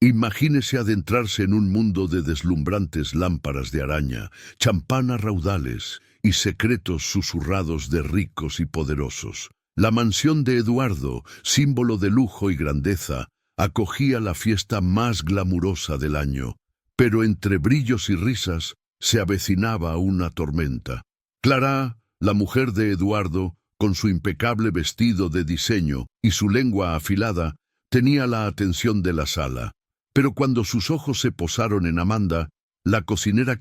Imagínese adentrarse en un mundo de deslumbrantes lámparas de araña, champán a raudales y secretos susurrados de ricos y poderosos. La mansión de Eduardo, símbolo de lujo y grandeza, acogía la fiesta más glamurosa del año, pero entre brillos y risas se avecinaba una tormenta. Clara, la mujer de Eduardo, con su impecable vestido de diseño y su lengua afilada, tenía la atención de la sala. Pero cuando sus ojos se posaron en Amanda, la cocinera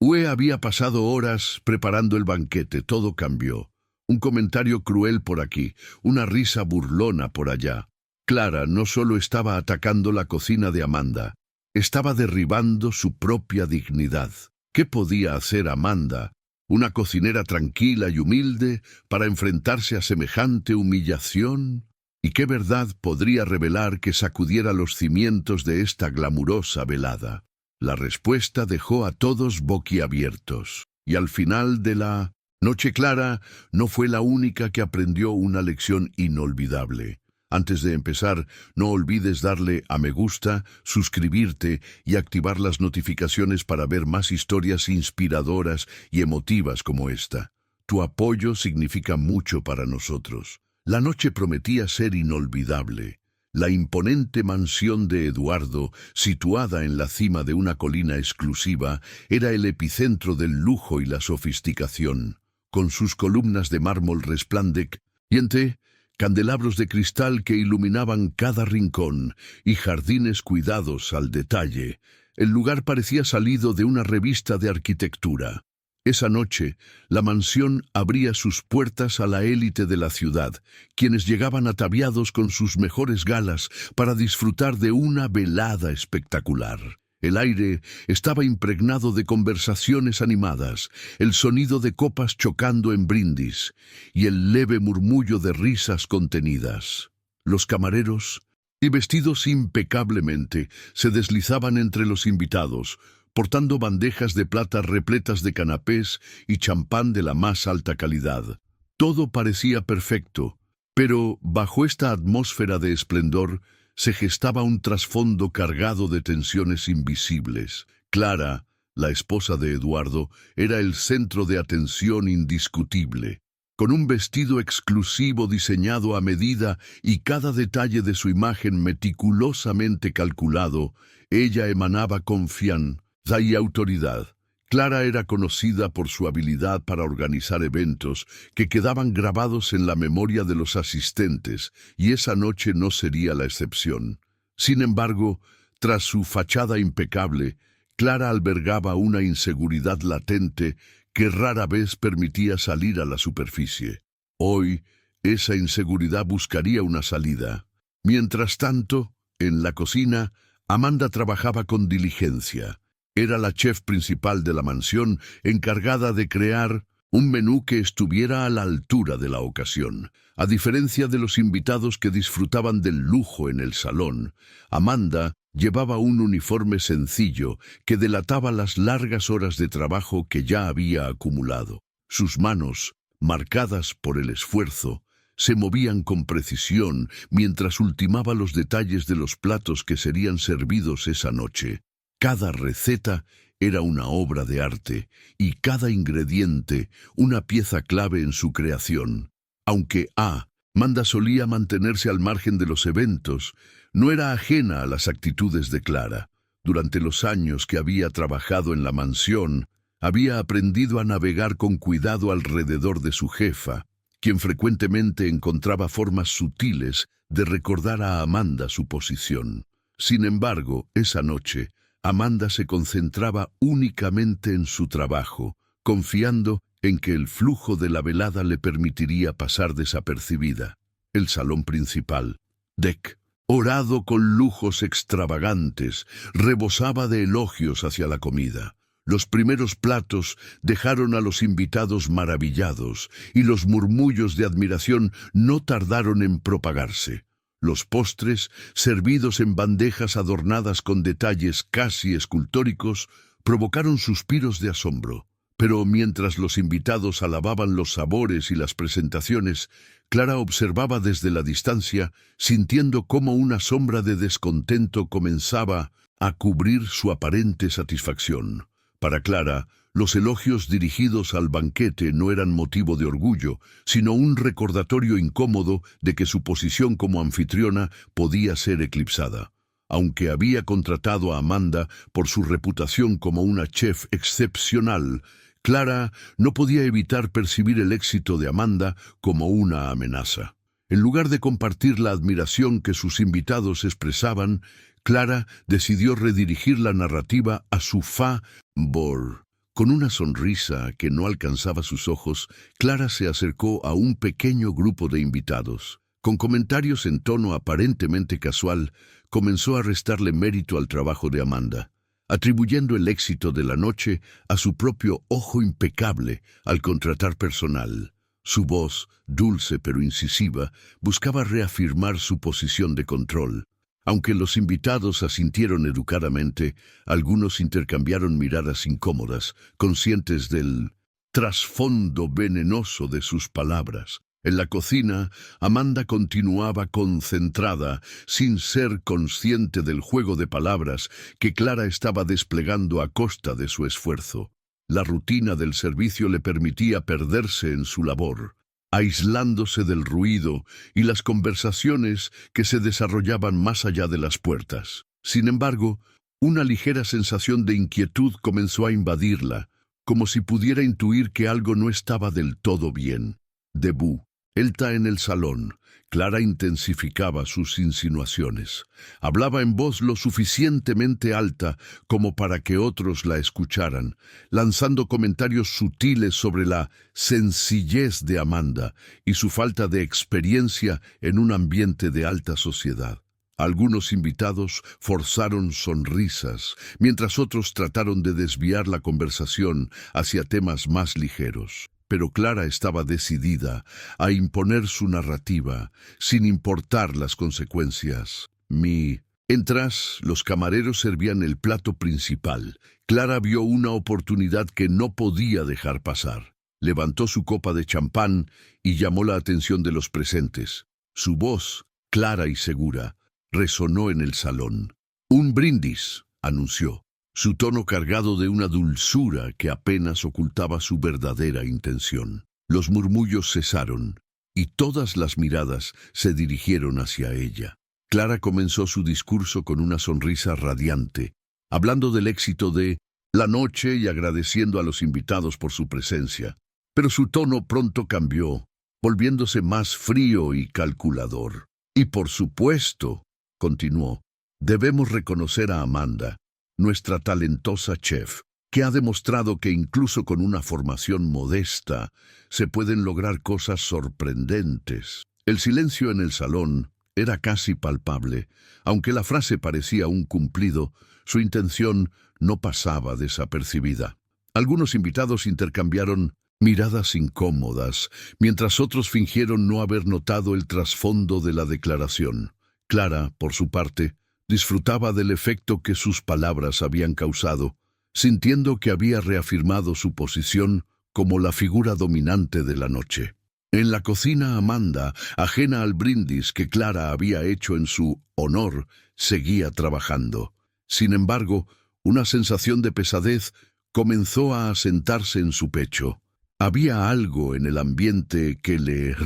Ue había pasado horas preparando el banquete. Todo cambió. Un comentario cruel por aquí, una risa burlona por allá. Clara no solo estaba atacando la cocina de Amanda, estaba derribando su propia dignidad. ¿Qué podía hacer Amanda, una cocinera tranquila y humilde, para enfrentarse a semejante humillación? ¿Y qué verdad podría revelar que sacudiera los cimientos de esta glamurosa velada? La respuesta dejó a todos boquiabiertos. Y al final de la noche, Clara no fue la única que aprendió una lección inolvidable. Antes de empezar, no olvides darle a me gusta, suscribirte y activar las notificaciones para ver más historias inspiradoras y emotivas como esta. Tu apoyo significa mucho para nosotros. La noche prometía ser inolvidable. La imponente mansión de Eduardo, situada en la cima de una colina exclusiva, era el epicentro del lujo y la sofisticación. Con sus columnas de mármol resplandeciente, candelabros de cristal que iluminaban cada rincón y jardines cuidados al detalle, el lugar parecía salido de una revista de arquitectura. Esa noche, la mansión abría sus puertas a la élite de la ciudad, quienes llegaban ataviados con sus mejores galas para disfrutar de una velada espectacular. El aire estaba impregnado de conversaciones animadas, el sonido de copas chocando en brindis y el leve murmullo de risas contenidas. Los camareros, y vestidos impecablemente, se deslizaban entre los invitados, portando bandejas de plata repletas de canapés y champán de la más alta calidad. Todo parecía perfecto, pero bajo esta atmósfera de esplendor se gestaba un trasfondo cargado de tensiones invisibles. Clara, la esposa de Eduardo, era el centro de atención indiscutible. Con un vestido exclusivo diseñado a medida y cada detalle de su imagen meticulosamente calculado, ella emanaba confianza y autoridad. Clara era conocida por su habilidad para organizar eventos que quedaban grabados en la memoria de los asistentes, y esa noche no sería la excepción. Sin embargo, tras su fachada impecable, Clara albergaba una inseguridad latente que rara vez permitía salir a la superficie. Hoy, esa inseguridad buscaría una salida. Mientras tanto, en la cocina, Amanda trabajaba con diligencia. Era la chef principal de la mansión, encargada de crear un menú que estuviera a la altura de la ocasión. A diferencia de los invitados que disfrutaban del lujo en el salón, Amanda llevaba un uniforme sencillo que delataba las largas horas de trabajo que ya había acumulado. Sus manos, marcadas por el esfuerzo, se movían con precisión mientras ultimaba los detalles de los platos que serían servidos esa noche. Cada receta era una obra de arte y cada ingrediente una pieza clave en su creación. Aunque Amanda solía mantenerse al margen de los eventos, no era ajena a las actitudes de Clara. Durante los años que había trabajado en la mansión, había aprendido a navegar con cuidado alrededor de su jefa, quien frecuentemente encontraba formas sutiles de recordar a Amanda su posición. Sin embargo, esa noche, Amanda se concentraba únicamente en su trabajo, confiando en que el flujo de la velada le permitiría pasar desapercibida. El salón principal, decorado con lujos extravagantes, rebosaba de elogios hacia la comida. Los primeros platos dejaron a los invitados maravillados, y los murmullos de admiración no tardaron en propagarse. Los postres, servidos en bandejas adornadas con detalles casi escultóricos, provocaron suspiros de asombro. Pero mientras los invitados alababan los sabores y las presentaciones, Clara observaba desde la distancia, sintiendo cómo una sombra de descontento comenzaba a cubrir su aparente satisfacción. Para Clara, los elogios dirigidos al banquete no eran motivo de orgullo, sino un recordatorio incómodo de que su posición como anfitriona podía ser eclipsada. Aunque había contratado a Amanda por su reputación como una chef excepcional, Clara no podía evitar percibir el éxito de Amanda como una amenaza. En lugar de compartir la admiración que sus invitados expresaban, Clara decidió redirigir la narrativa a su favor. Con una sonrisa que no alcanzaba sus ojos, Clara se acercó a un pequeño grupo de invitados. Con comentarios en tono aparentemente casual, comenzó a restarle mérito al trabajo de Amanda, atribuyendo el éxito de la noche a su propio ojo impecable al contratar personal. Su voz, dulce pero incisiva, buscaba reafirmar su posición de control. Aunque los invitados asintieron educadamente, algunos intercambiaron miradas incómodas, conscientes del trasfondo venenoso de sus palabras. En la cocina, Amanda continuaba concentrada, sin ser consciente del juego de palabras que Clara estaba desplegando a costa de su esfuerzo. La rutina del servicio le permitía perderse en su labor, aislándose del ruido y las conversaciones que se desarrollaban más allá de las puertas. Sin embargo, una ligera sensación de inquietud comenzó a invadirla, como si pudiera intuir que algo no estaba del todo bien. Debut. Elta en el salón. Clara intensificaba sus insinuaciones. Hablaba en voz lo suficientemente alta como para que otros la escucharan, lanzando comentarios sutiles sobre la sencillez de Amanda y su falta de experiencia en un ambiente de alta sociedad. Algunos invitados forzaron sonrisas, mientras otros trataron de desviar la conversación hacia temas más ligeros. Pero Clara estaba decidida a imponer su narrativa, sin importar las consecuencias. Mientras los camareros servían el plato principal, Clara vio una oportunidad que no podía dejar pasar. Levantó su copa de champán y llamó la atención de los presentes. Su voz, clara y segura, resonó en el salón. «Un brindis», anunció, su tono cargado de una dulzura que apenas ocultaba su verdadera intención. Los murmullos cesaron, y todas las miradas se dirigieron hacia ella. Clara comenzó su discurso con una sonrisa radiante, hablando del éxito de la noche y agradeciendo a los invitados por su presencia. Pero su tono pronto cambió, volviéndose más frío y calculador. «Y por supuesto», continuó, «debemos reconocer a Amanda, nuestra talentosa chef, que ha demostrado que incluso con una formación modesta se pueden lograr cosas sorprendentes». El silencio en el salón era casi palpable. Aunque la frase parecía un cumplido, su intención no pasaba desapercibida. Algunos invitados intercambiaron miradas incómodas, mientras otros fingieron no haber notado el trasfondo de la declaración. Clara, por su parte, disfrutaba del efecto que sus palabras habían causado, sintiendo que había reafirmado su posición como la figura dominante de la noche. En la cocina, Amanda, ajena al brindis que Clara había hecho en su honor, seguía trabajando. Sin embargo, una sensación de pesadez comenzó a asentarse en su pecho. Había algo en el ambiente que le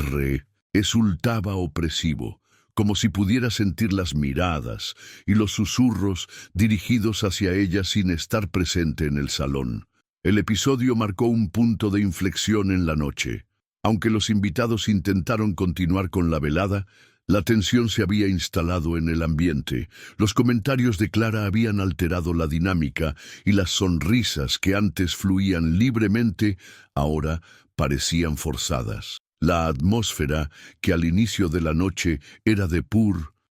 resultaba opresivo, como si pudiera sentir las miradas y los susurros dirigidos hacia ella sin estar presente en el salón. El episodio marcó un punto de inflexión en la noche. Aunque los invitados intentaron continuar con la velada, la tensión se había instalado en el ambiente. Los comentarios de Clara habían alterado la dinámica y las sonrisas que antes fluían libremente, ahora parecían forzadas. La atmósfera, que al inicio de la noche era de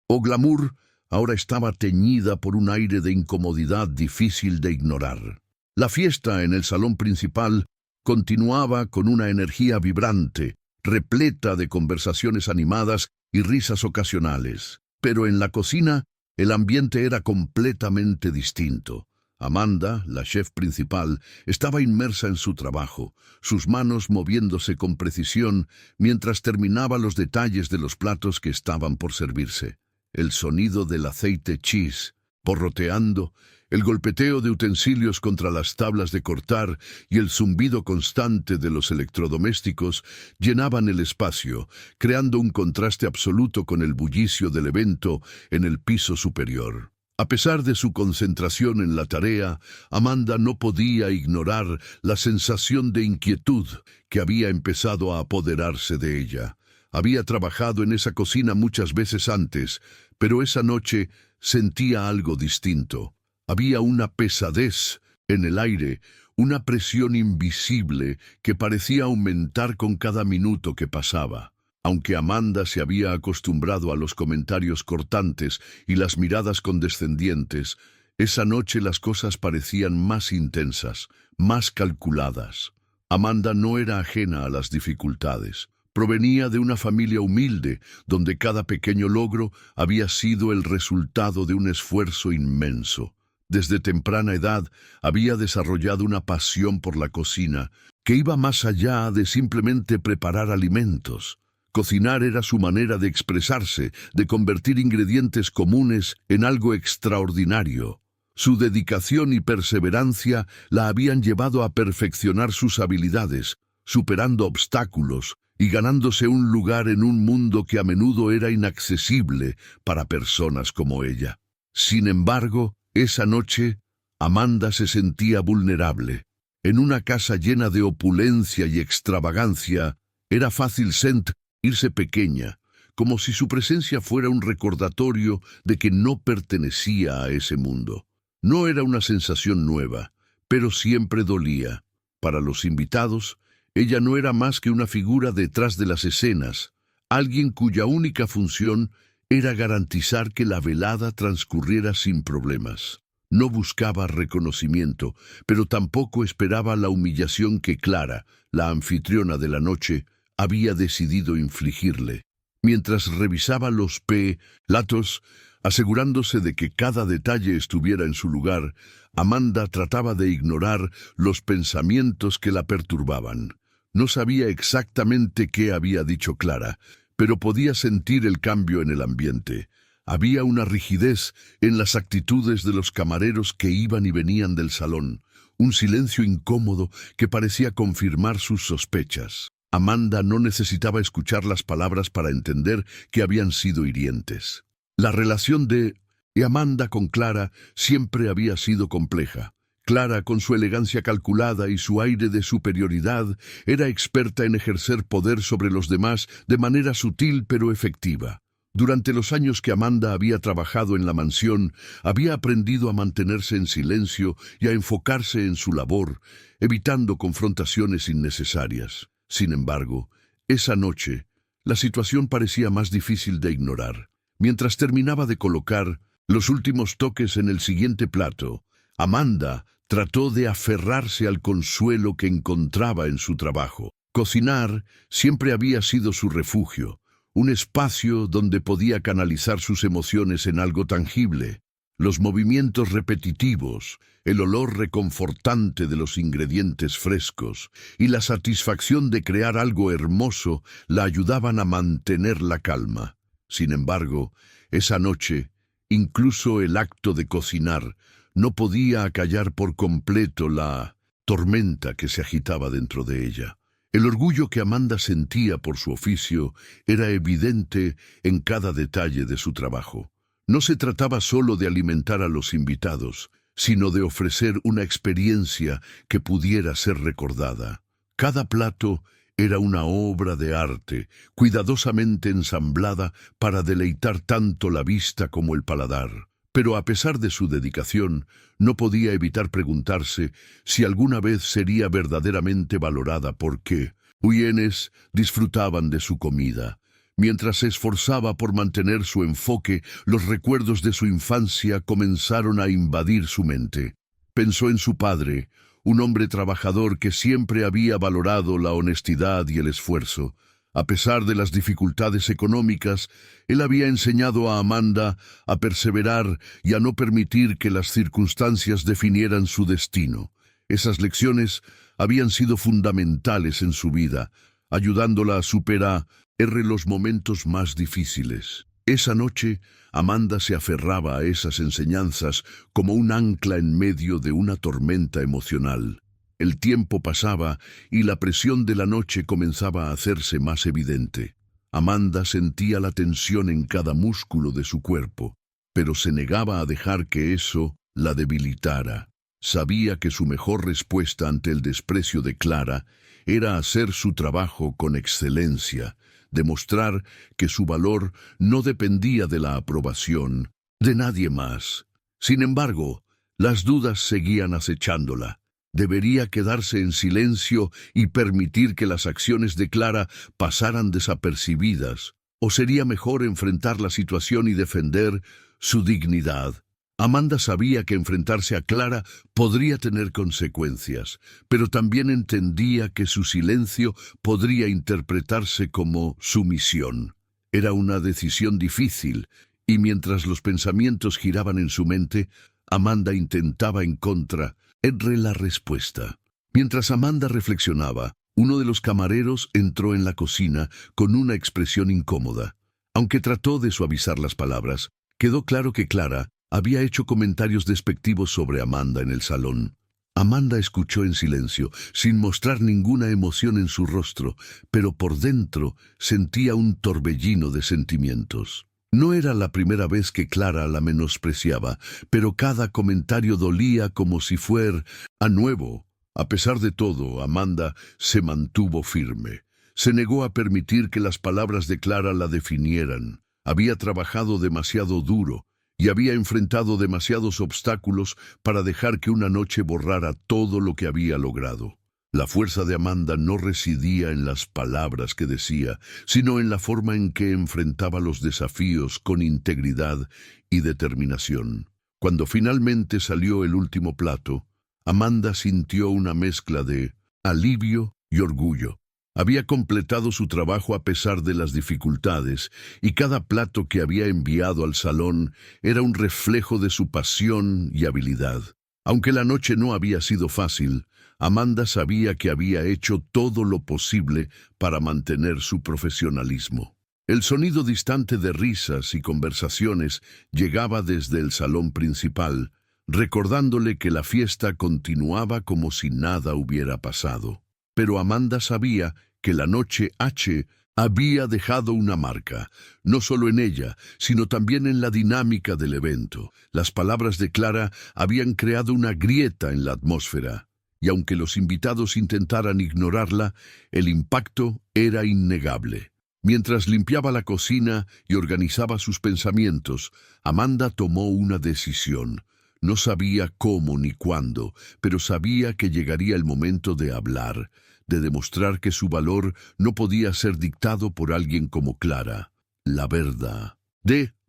glamour, ahora estaba teñida por un aire de incomodidad difícil de ignorar. La fiesta en el salón principal continuaba con una energía vibrante, repleta de conversaciones animadas y risas ocasionales. Pero en la cocina, el ambiente era completamente distinto. Amanda, la chef principal, estaba inmersa en su trabajo, sus manos moviéndose con precisión mientras terminaba los detalles de los platos que estaban por servirse. El sonido del aceite cheese porroteando, el golpeteo de utensilios contra las tablas de cortar y el zumbido constante de los electrodomésticos llenaban el espacio, creando un contraste absoluto con el bullicio del evento en el piso superior. A pesar de su concentración en la tarea, Amanda no podía ignorar la sensación de inquietud que había empezado a apoderarse de ella. Había trabajado en esa cocina muchas veces antes, pero esa noche sentía algo distinto. Había una pesadez en el aire, una presión invisible que parecía aumentar con cada minuto que pasaba. Aunque Amanda se había acostumbrado a los comentarios cortantes y las miradas condescendientes, esa noche las cosas parecían más intensas, más calculadas. Amanda no era ajena a las dificultades. Provenía de una familia humilde, donde cada pequeño logro había sido el resultado de un esfuerzo inmenso. Desde temprana edad había desarrollado una pasión por la cocina, que iba más allá de simplemente preparar alimentos. Cocinar era su manera de expresarse, de convertir ingredientes comunes en algo extraordinario. Su dedicación y perseverancia la habían llevado a perfeccionar sus habilidades, superando obstáculos y ganándose un lugar en un mundo que a menudo era inaccesible para personas como ella. Sin embargo, esa noche, Amanda se sentía vulnerable. En una casa llena de opulencia y extravagancia, era fácil sentirse pequeña, como si su presencia fuera un recordatorio de que no pertenecía a ese mundo. No era una sensación nueva, pero siempre dolía. Para los invitados, ella no era más que una figura detrás de las escenas, alguien cuya única función era garantizar que la velada transcurriera sin problemas. No buscaba reconocimiento, pero tampoco esperaba la humillación que Clara, la anfitriona de la noche, había decidido infligirle. Mientras revisaba los platos, asegurándose de que cada detalle estuviera en su lugar, Amanda trataba de ignorar los pensamientos que la perturbaban. No sabía exactamente qué había dicho Clara, pero podía sentir el cambio en el ambiente. Había una rigidez en las actitudes de los camareros que iban y venían del salón, un silencio incómodo que parecía confirmar sus sospechas. Amanda no necesitaba escuchar las palabras para entender que habían sido hirientes. La relación de Amanda con Clara siempre había sido compleja. Clara, con su elegancia calculada y su aire de superioridad, era experta en ejercer poder sobre los demás de manera sutil pero efectiva. Durante los años que Amanda había trabajado en la mansión, había aprendido a mantenerse en silencio y a enfocarse en su labor, evitando confrontaciones innecesarias. Sin embargo, esa noche, la situación parecía más difícil de ignorar. Mientras terminaba de colocar los últimos toques en el siguiente plato, Amanda trató de aferrarse al consuelo que encontraba en su trabajo. Cocinar siempre había sido su refugio, un espacio donde podía canalizar sus emociones en algo tangible. Los movimientos repetitivos, el olor reconfortante de los ingredientes frescos y la satisfacción de crear algo hermoso la ayudaban a mantener la calma. Sin embargo, esa noche, incluso el acto de cocinar no podía acallar por completo la tormenta que se agitaba dentro de ella. El orgullo que Amanda sentía por su oficio era evidente en cada detalle de su trabajo. No se trataba solo de alimentar a los invitados, sino de ofrecer una experiencia que pudiera ser recordada. Cada plato era una obra de arte, cuidadosamente ensamblada para deleitar tanto la vista como el paladar. Pero a pesar de su dedicación, no podía evitar preguntarse si alguna vez sería verdaderamente valorada porque quienes disfrutaban de su comida. Mientras se esforzaba por mantener su enfoque, los recuerdos de su infancia comenzaron a invadir su mente. Pensó en su padre, un hombre trabajador que siempre había valorado la honestidad y el esfuerzo. A pesar de las dificultades económicas, él había enseñado a Amanda a perseverar y a no permitir que las circunstancias definieran su destino. Esas lecciones habían sido fundamentales en su vida, ayudándola a superar los momentos más difíciles. Esa noche, Amanda se aferraba a esas enseñanzas como un ancla en medio de una tormenta emocional. El tiempo pasaba y la presión de la noche comenzaba a hacerse más evidente. Amanda sentía la tensión en cada músculo de su cuerpo, pero se negaba a dejar que eso la debilitara. Sabía que su mejor respuesta ante el desprecio de Clara era hacer su trabajo con excelencia, demostrar que su valor no dependía de la aprobación de nadie más. Sin embargo, las dudas seguían acechándola. ¿Debería quedarse en silencio y permitir que las acciones de Clara pasaran desapercibidas? ¿O sería mejor enfrentar la situación y defender su dignidad? Amanda sabía que enfrentarse a Clara podría tener consecuencias, pero también entendía que su silencio podría interpretarse como sumisión. Era una decisión difícil, y mientras los pensamientos giraban en su mente, Amanda intentaba encontrar la respuesta. Mientras Amanda reflexionaba, uno de los camareros entró en la cocina con una expresión incómoda. Aunque trató de suavizar las palabras, quedó claro que Clara había hecho comentarios despectivos sobre Amanda en el salón. Amanda escuchó en silencio, sin mostrar ninguna emoción en su rostro, pero por dentro sentía un torbellino de sentimientos. No era la primera vez que Clara la menospreciaba, pero cada comentario dolía como si fuera a nuevo. A pesar de todo, Amanda se mantuvo firme. Se negó a permitir que las palabras de Clara la definieran. Había trabajado demasiado duro y había enfrentado demasiados obstáculos para dejar que una noche borrara todo lo que había logrado. La fuerza de Amanda no residía en las palabras que decía, sino en la forma en que enfrentaba los desafíos con integridad y determinación. Cuando finalmente salió el último plato, Amanda sintió una mezcla de alivio y orgullo. Había completado su trabajo a pesar de las dificultades, y cada plato que había enviado al salón era un reflejo de su pasión y habilidad. Aunque la noche no había sido fácil, Amanda sabía que había hecho todo lo posible para mantener su profesionalismo. El sonido distante de risas y conversaciones llegaba desde el salón principal, recordándole que la fiesta continuaba como si nada hubiera pasado. Pero Amanda sabía que la noche H había dejado una marca, no solo en ella, sino también en la dinámica del evento. Las palabras de Clara habían creado una grieta en la atmósfera, y aunque los invitados intentaran ignorarla, el impacto era innegable. Mientras limpiaba la cocina y organizaba sus pensamientos, Amanda tomó una decisión. No sabía cómo ni cuándo, pero sabía que llegaría el momento de hablar, de demostrar que su valor no podía ser dictado por alguien como Clara. La verdad.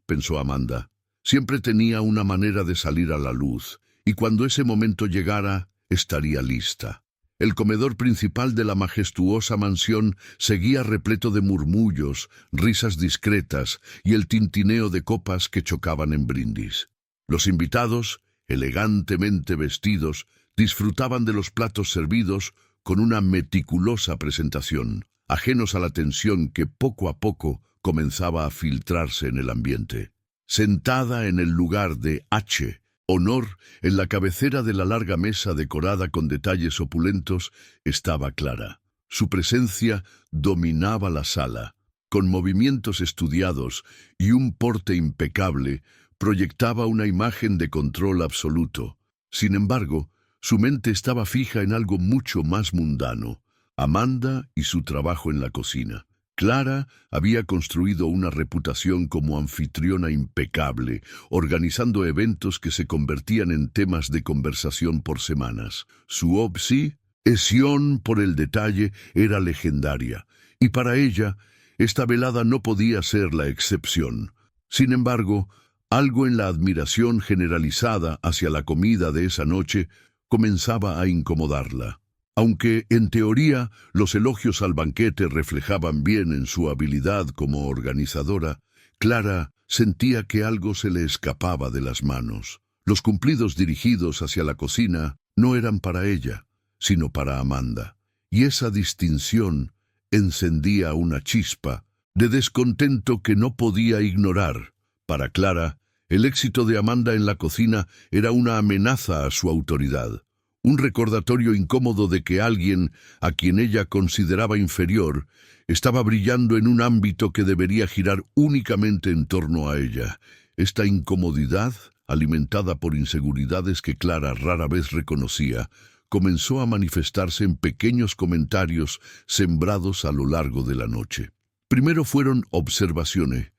Pensó Amanda, siempre tenía una manera de salir a la luz, y cuando ese momento llegara, estaría lista. El comedor principal de la majestuosa mansión seguía repleto de murmullos, risas discretas y el tintineo de copas que chocaban en brindis. Los invitados, elegantemente vestidos, disfrutaban de los platos servidos con una meticulosa presentación, ajenos a la tensión que poco a poco comenzaba a filtrarse en el ambiente. Sentada en el lugar de H, honor, en la cabecera de la larga mesa decorada con detalles opulentos, estaba Clara. Su presencia dominaba la sala. Con movimientos estudiados y un porte impecable, proyectaba una imagen de control absoluto. Sin embargo, su mente estaba fija en algo mucho más mundano: Amanda y su trabajo en la cocina. Clara había construido una reputación como anfitriona impecable, organizando eventos que se convertían en temas de conversación por semanas. Su obsesión por el detalle era legendaria, y para ella, esta velada no podía ser la excepción. Sin embargo, algo en la admiración generalizada hacia la comida de esa noche comenzaba a incomodarla. Aunque, en teoría, los elogios al banquete reflejaban bien en su habilidad como organizadora, Clara sentía que algo se le escapaba de las manos. Los cumplidos dirigidos hacia la cocina no eran para ella, sino para Amanda. Y esa distinción encendía una chispa de descontento que no podía ignorar. Para Clara, el éxito de Amanda en la cocina era una amenaza a su autoridad, un recordatorio incómodo de que alguien, a quien ella consideraba inferior, estaba brillando en un ámbito que debería girar únicamente en torno a ella. Esta incomodidad, alimentada por inseguridades que Clara rara vez reconocía, comenzó a manifestarse en pequeños comentarios sembrados a lo largo de la noche. Primero fueron observaciones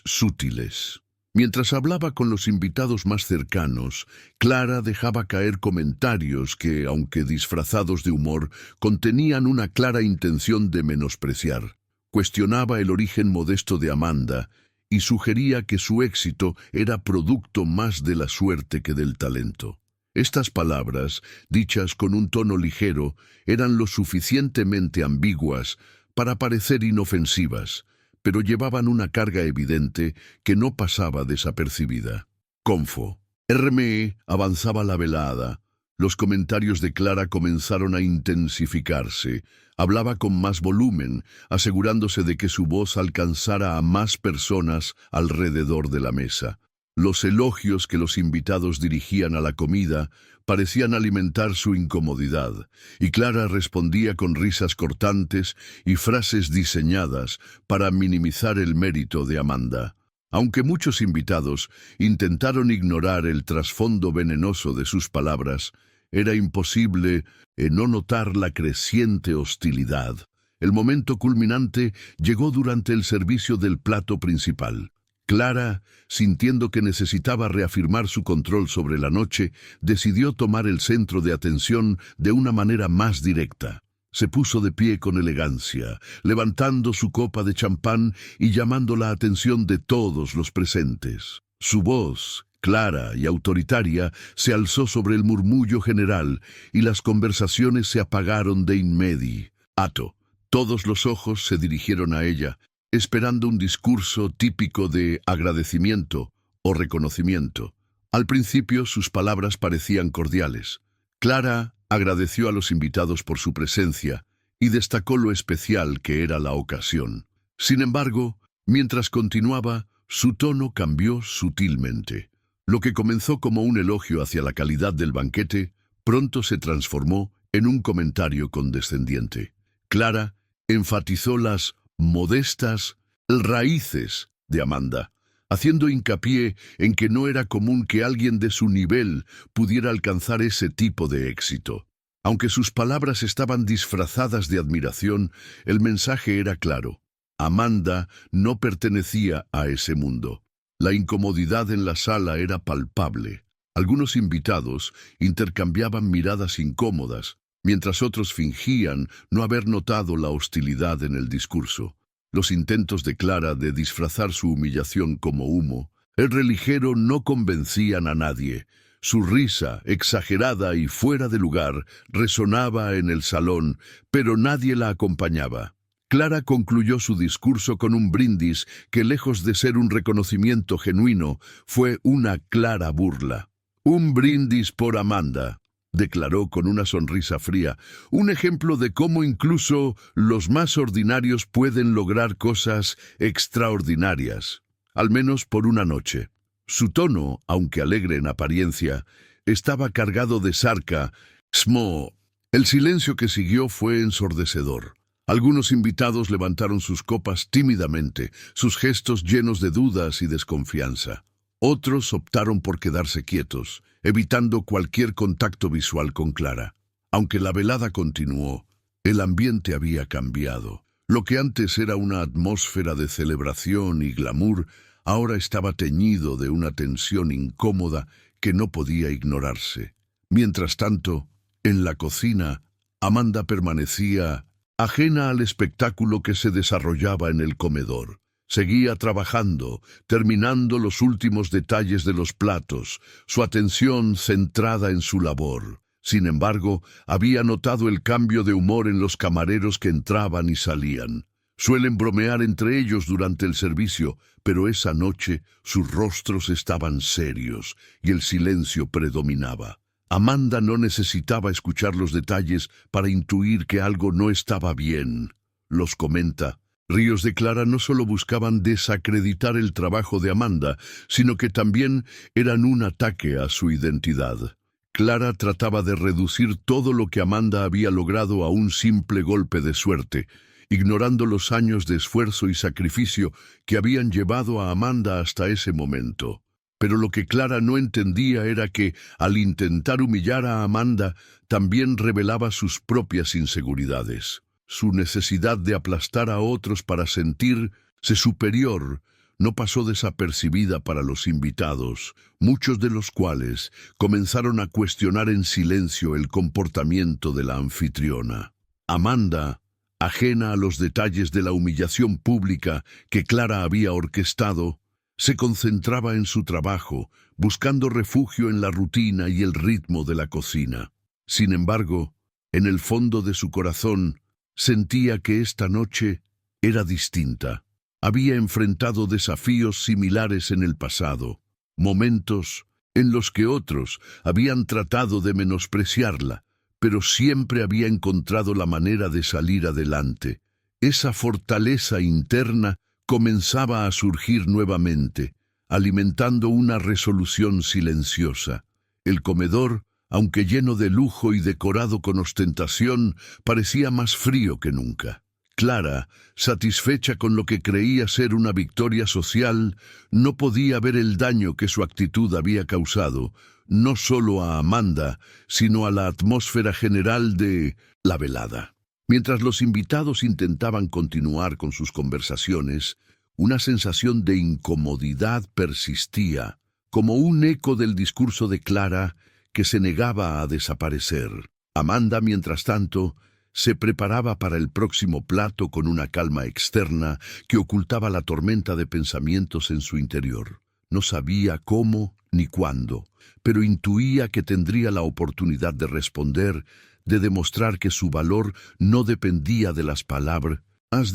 sutiles. Mientras hablaba con los invitados más cercanos, Clara dejaba caer comentarios que, aunque disfrazados de humor, contenían una clara intención de menospreciar. Cuestionaba el origen modesto de Amanda y sugería que su éxito era producto más de la suerte que del talento. Estas palabras, dichas con un tono ligero, eran lo suficientemente ambiguas para parecer inofensivas, pero llevaban una carga evidente que no pasaba desapercibida. Confo. RME avanzaba la velada. Los comentarios de Clara comenzaron a intensificarse. Hablaba con más volumen, asegurándose de que su voz alcanzara a más personas alrededor de la mesa. Los elogios que los invitados dirigían a la comida parecían alimentar su incomodidad, y Clara respondía con risas cortantes y frases diseñadas para minimizar el mérito de Amanda. Aunque muchos invitados intentaron ignorar el trasfondo venenoso de sus palabras, era imposible no notar la creciente hostilidad. El momento culminante llegó durante el servicio del plato principal. Clara, sintiendo que necesitaba reafirmar su control sobre la noche, decidió tomar el centro de atención de una manera más directa. Se puso de pie con elegancia, levantando su copa de champán y llamando la atención de todos los presentes. Su voz, clara y autoritaria, se alzó sobre el murmullo general y las conversaciones se apagaron de inmediato. Todos los ojos se dirigieron a ella, esperando un discurso típico de agradecimiento o reconocimiento. Al principio sus palabras parecían cordiales. Clara agradeció a los invitados por su presencia y destacó lo especial que era la ocasión. Sin embargo, mientras continuaba, su tono cambió sutilmente. Lo que comenzó como un elogio hacia la calidad del banquete, pronto se transformó en un comentario condescendiente. Clara enfatizó las modestas raíces de Amanda, haciendo hincapié en que no era común que alguien de su nivel pudiera alcanzar ese tipo de éxito. Aunque sus palabras estaban disfrazadas de admiración, el mensaje era claro. Amanda no pertenecía a ese mundo. La incomodidad en la sala era palpable. Algunos invitados intercambiaban miradas incómodas, mientras otros fingían no haber notado la hostilidad en el discurso. Los intentos de Clara de disfrazar su humillación como humo, el ligero, no convencían a nadie. Su risa, exagerada y fuera de lugar, resonaba en el salón, pero nadie la acompañaba. Clara concluyó su discurso con un brindis que, lejos de ser un reconocimiento genuino, fue una clara burla. «Un brindis por Amanda», declaró con una sonrisa fría, un ejemplo de cómo incluso los más ordinarios pueden lograr cosas extraordinarias, al menos por una noche. Su tono, aunque alegre en apariencia, estaba cargado de sarcasmo. El silencio que siguió fue ensordecedor. Algunos invitados levantaron sus copas tímidamente, sus gestos llenos de dudas y desconfianza. Otros optaron por quedarse quietos, evitando cualquier contacto visual con Clara. Aunque la velada continuó, el ambiente había cambiado. Lo que antes era una atmósfera de celebración y glamour, ahora estaba teñido de una tensión incómoda que no podía ignorarse. Mientras tanto, en la cocina, Amanda permanecía ajena al espectáculo que se desarrollaba en el comedor. Seguía trabajando, terminando los últimos detalles de los platos, su atención centrada en su labor. Sin embargo, había notado el cambio de humor en los camareros que entraban y salían. Suelen bromear entre ellos durante el servicio, pero esa noche sus rostros estaban serios y el silencio predominaba. Amanda no necesitaba escuchar los detalles para intuir que algo no estaba bien. Los comenta. Ríos de Clara no solo buscaban desacreditar el trabajo de Amanda, sino que también eran un ataque a su identidad. Clara trataba de reducir todo lo que Amanda había logrado a un simple golpe de suerte, ignorando los años de esfuerzo y sacrificio que habían llevado a Amanda hasta ese momento. Pero lo que Clara no entendía era que, al intentar humillar a Amanda, también revelaba sus propias inseguridades. Su necesidad de aplastar a otros para sentirse superior no pasó desapercibida para los invitados, muchos de los cuales comenzaron a cuestionar en silencio el comportamiento de la anfitriona. Amanda, ajena a los detalles de la humillación pública que Clara había orquestado, se concentraba en su trabajo, buscando refugio en la rutina y el ritmo de la cocina. Sin embargo, en el fondo de su corazón, sentía que esta noche era distinta. Había enfrentado desafíos similares en el pasado, momentos en los que otros habían tratado de menospreciarla, pero siempre había encontrado la manera de salir adelante. Esa fortaleza interna comenzaba a surgir nuevamente, alimentando una resolución silenciosa. El comedor, aunque lleno de lujo y decorado con ostentación, parecía más frío que nunca. Clara, satisfecha con lo que creía ser una victoria social, no podía ver el daño que su actitud había causado, no solo a Amanda, sino a la atmósfera general de la velada. Mientras los invitados intentaban continuar con sus conversaciones, una sensación de incomodidad persistía, como un eco del discurso de Clara que se negaba a desaparecer. Amanda, mientras tanto, se preparaba para el próximo plato con una calma externa que ocultaba la tormenta de pensamientos en su interior. No sabía cómo ni cuándo, pero intuía que tendría la oportunidad de responder, de demostrar que su valor no dependía de las palabras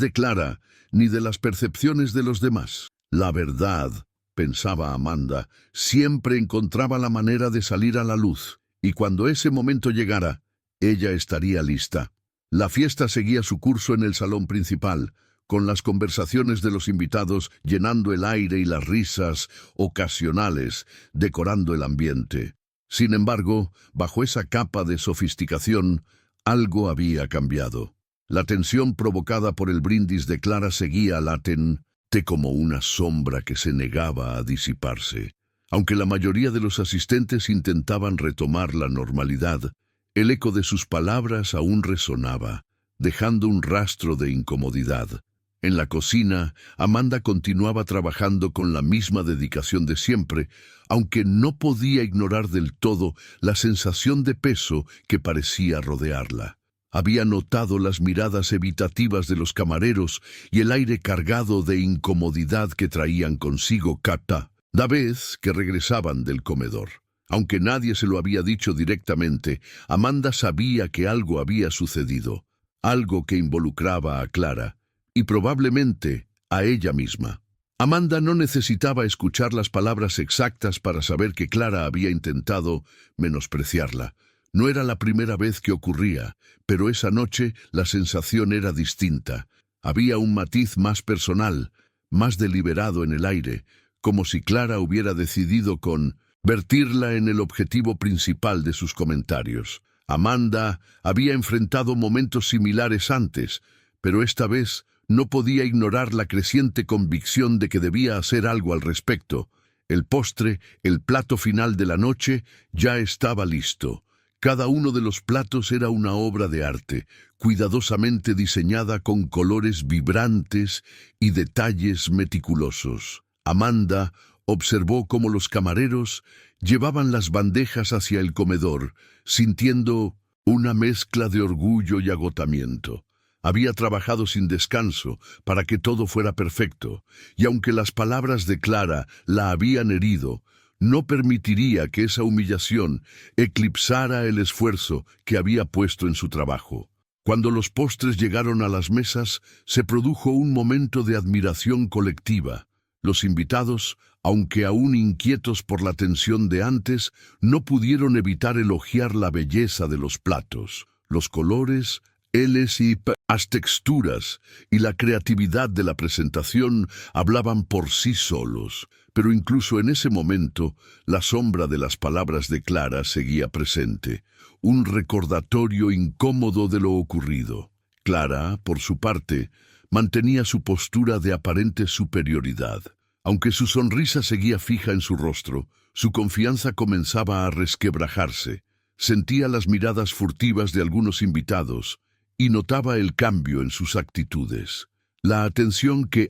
de Clara, ni de las percepciones de los demás. La verdad, pensaba Amanda, siempre encontraba la manera de salir a la luz, y cuando ese momento llegara, ella estaría lista. La fiesta seguía su curso en el salón principal, con las conversaciones de los invitados llenando el aire y las risas ocasionales, decorando el ambiente. Sin embargo, bajo esa capa de sofisticación, algo había cambiado. La tensión provocada por el brindis de Clara seguía latente como una sombra que se negaba a disiparse. Aunque la mayoría de los asistentes intentaban retomar la normalidad, el eco de sus palabras aún resonaba, dejando un rastro de incomodidad. En la cocina, Amanda continuaba trabajando con la misma dedicación de siempre, aunque no podía ignorar del todo la sensación de peso que parecía rodearla. Había notado las miradas evitativas de los camareros y el aire cargado de incomodidad que traían consigo cada vez que regresaban del comedor. Aunque nadie se lo había dicho directamente, Amanda sabía que algo había sucedido, algo que involucraba a Clara, y probablemente a ella misma. Amanda no necesitaba escuchar las palabras exactas para saber que Clara había intentado menospreciarla. No era la primera vez que ocurría, pero esa noche la sensación era distinta. Había un matiz más personal, más deliberado en el aire, como si Clara hubiera decidido convertirla en el objetivo principal de sus comentarios. Amanda había enfrentado momentos similares antes, pero esta vez no podía ignorar la creciente convicción de que debía hacer algo al respecto. El postre, el plato final de la noche, ya estaba listo. Cada uno de los platos era una obra de arte, cuidadosamente diseñada con colores vibrantes y detalles meticulosos. Amanda observó cómo los camareros llevaban las bandejas hacia el comedor, sintiendo una mezcla de orgullo y agotamiento. Había trabajado sin descanso para que todo fuera perfecto, y aunque las palabras de Clara la habían herido, No permitiría que esa humillación eclipsara el esfuerzo que había puesto en su trabajo. Cuando los postres llegaron a las mesas, se produjo un momento de admiración colectiva. Los invitados, aunque aún inquietos por la tensión de antes, no pudieron evitar elogiar la belleza de los platos, los colores, las texturas y la creatividad de la presentación hablaban por sí solos. Pero incluso en ese momento, la sombra de las palabras de Clara seguía presente, un recordatorio incómodo de lo ocurrido. Clara, por su parte, mantenía su postura de aparente superioridad. Aunque su sonrisa seguía fija en su rostro, su confianza comenzaba a resquebrajarse. Sentía las miradas furtivas de algunos invitados y notaba el cambio en sus actitudes. La atención que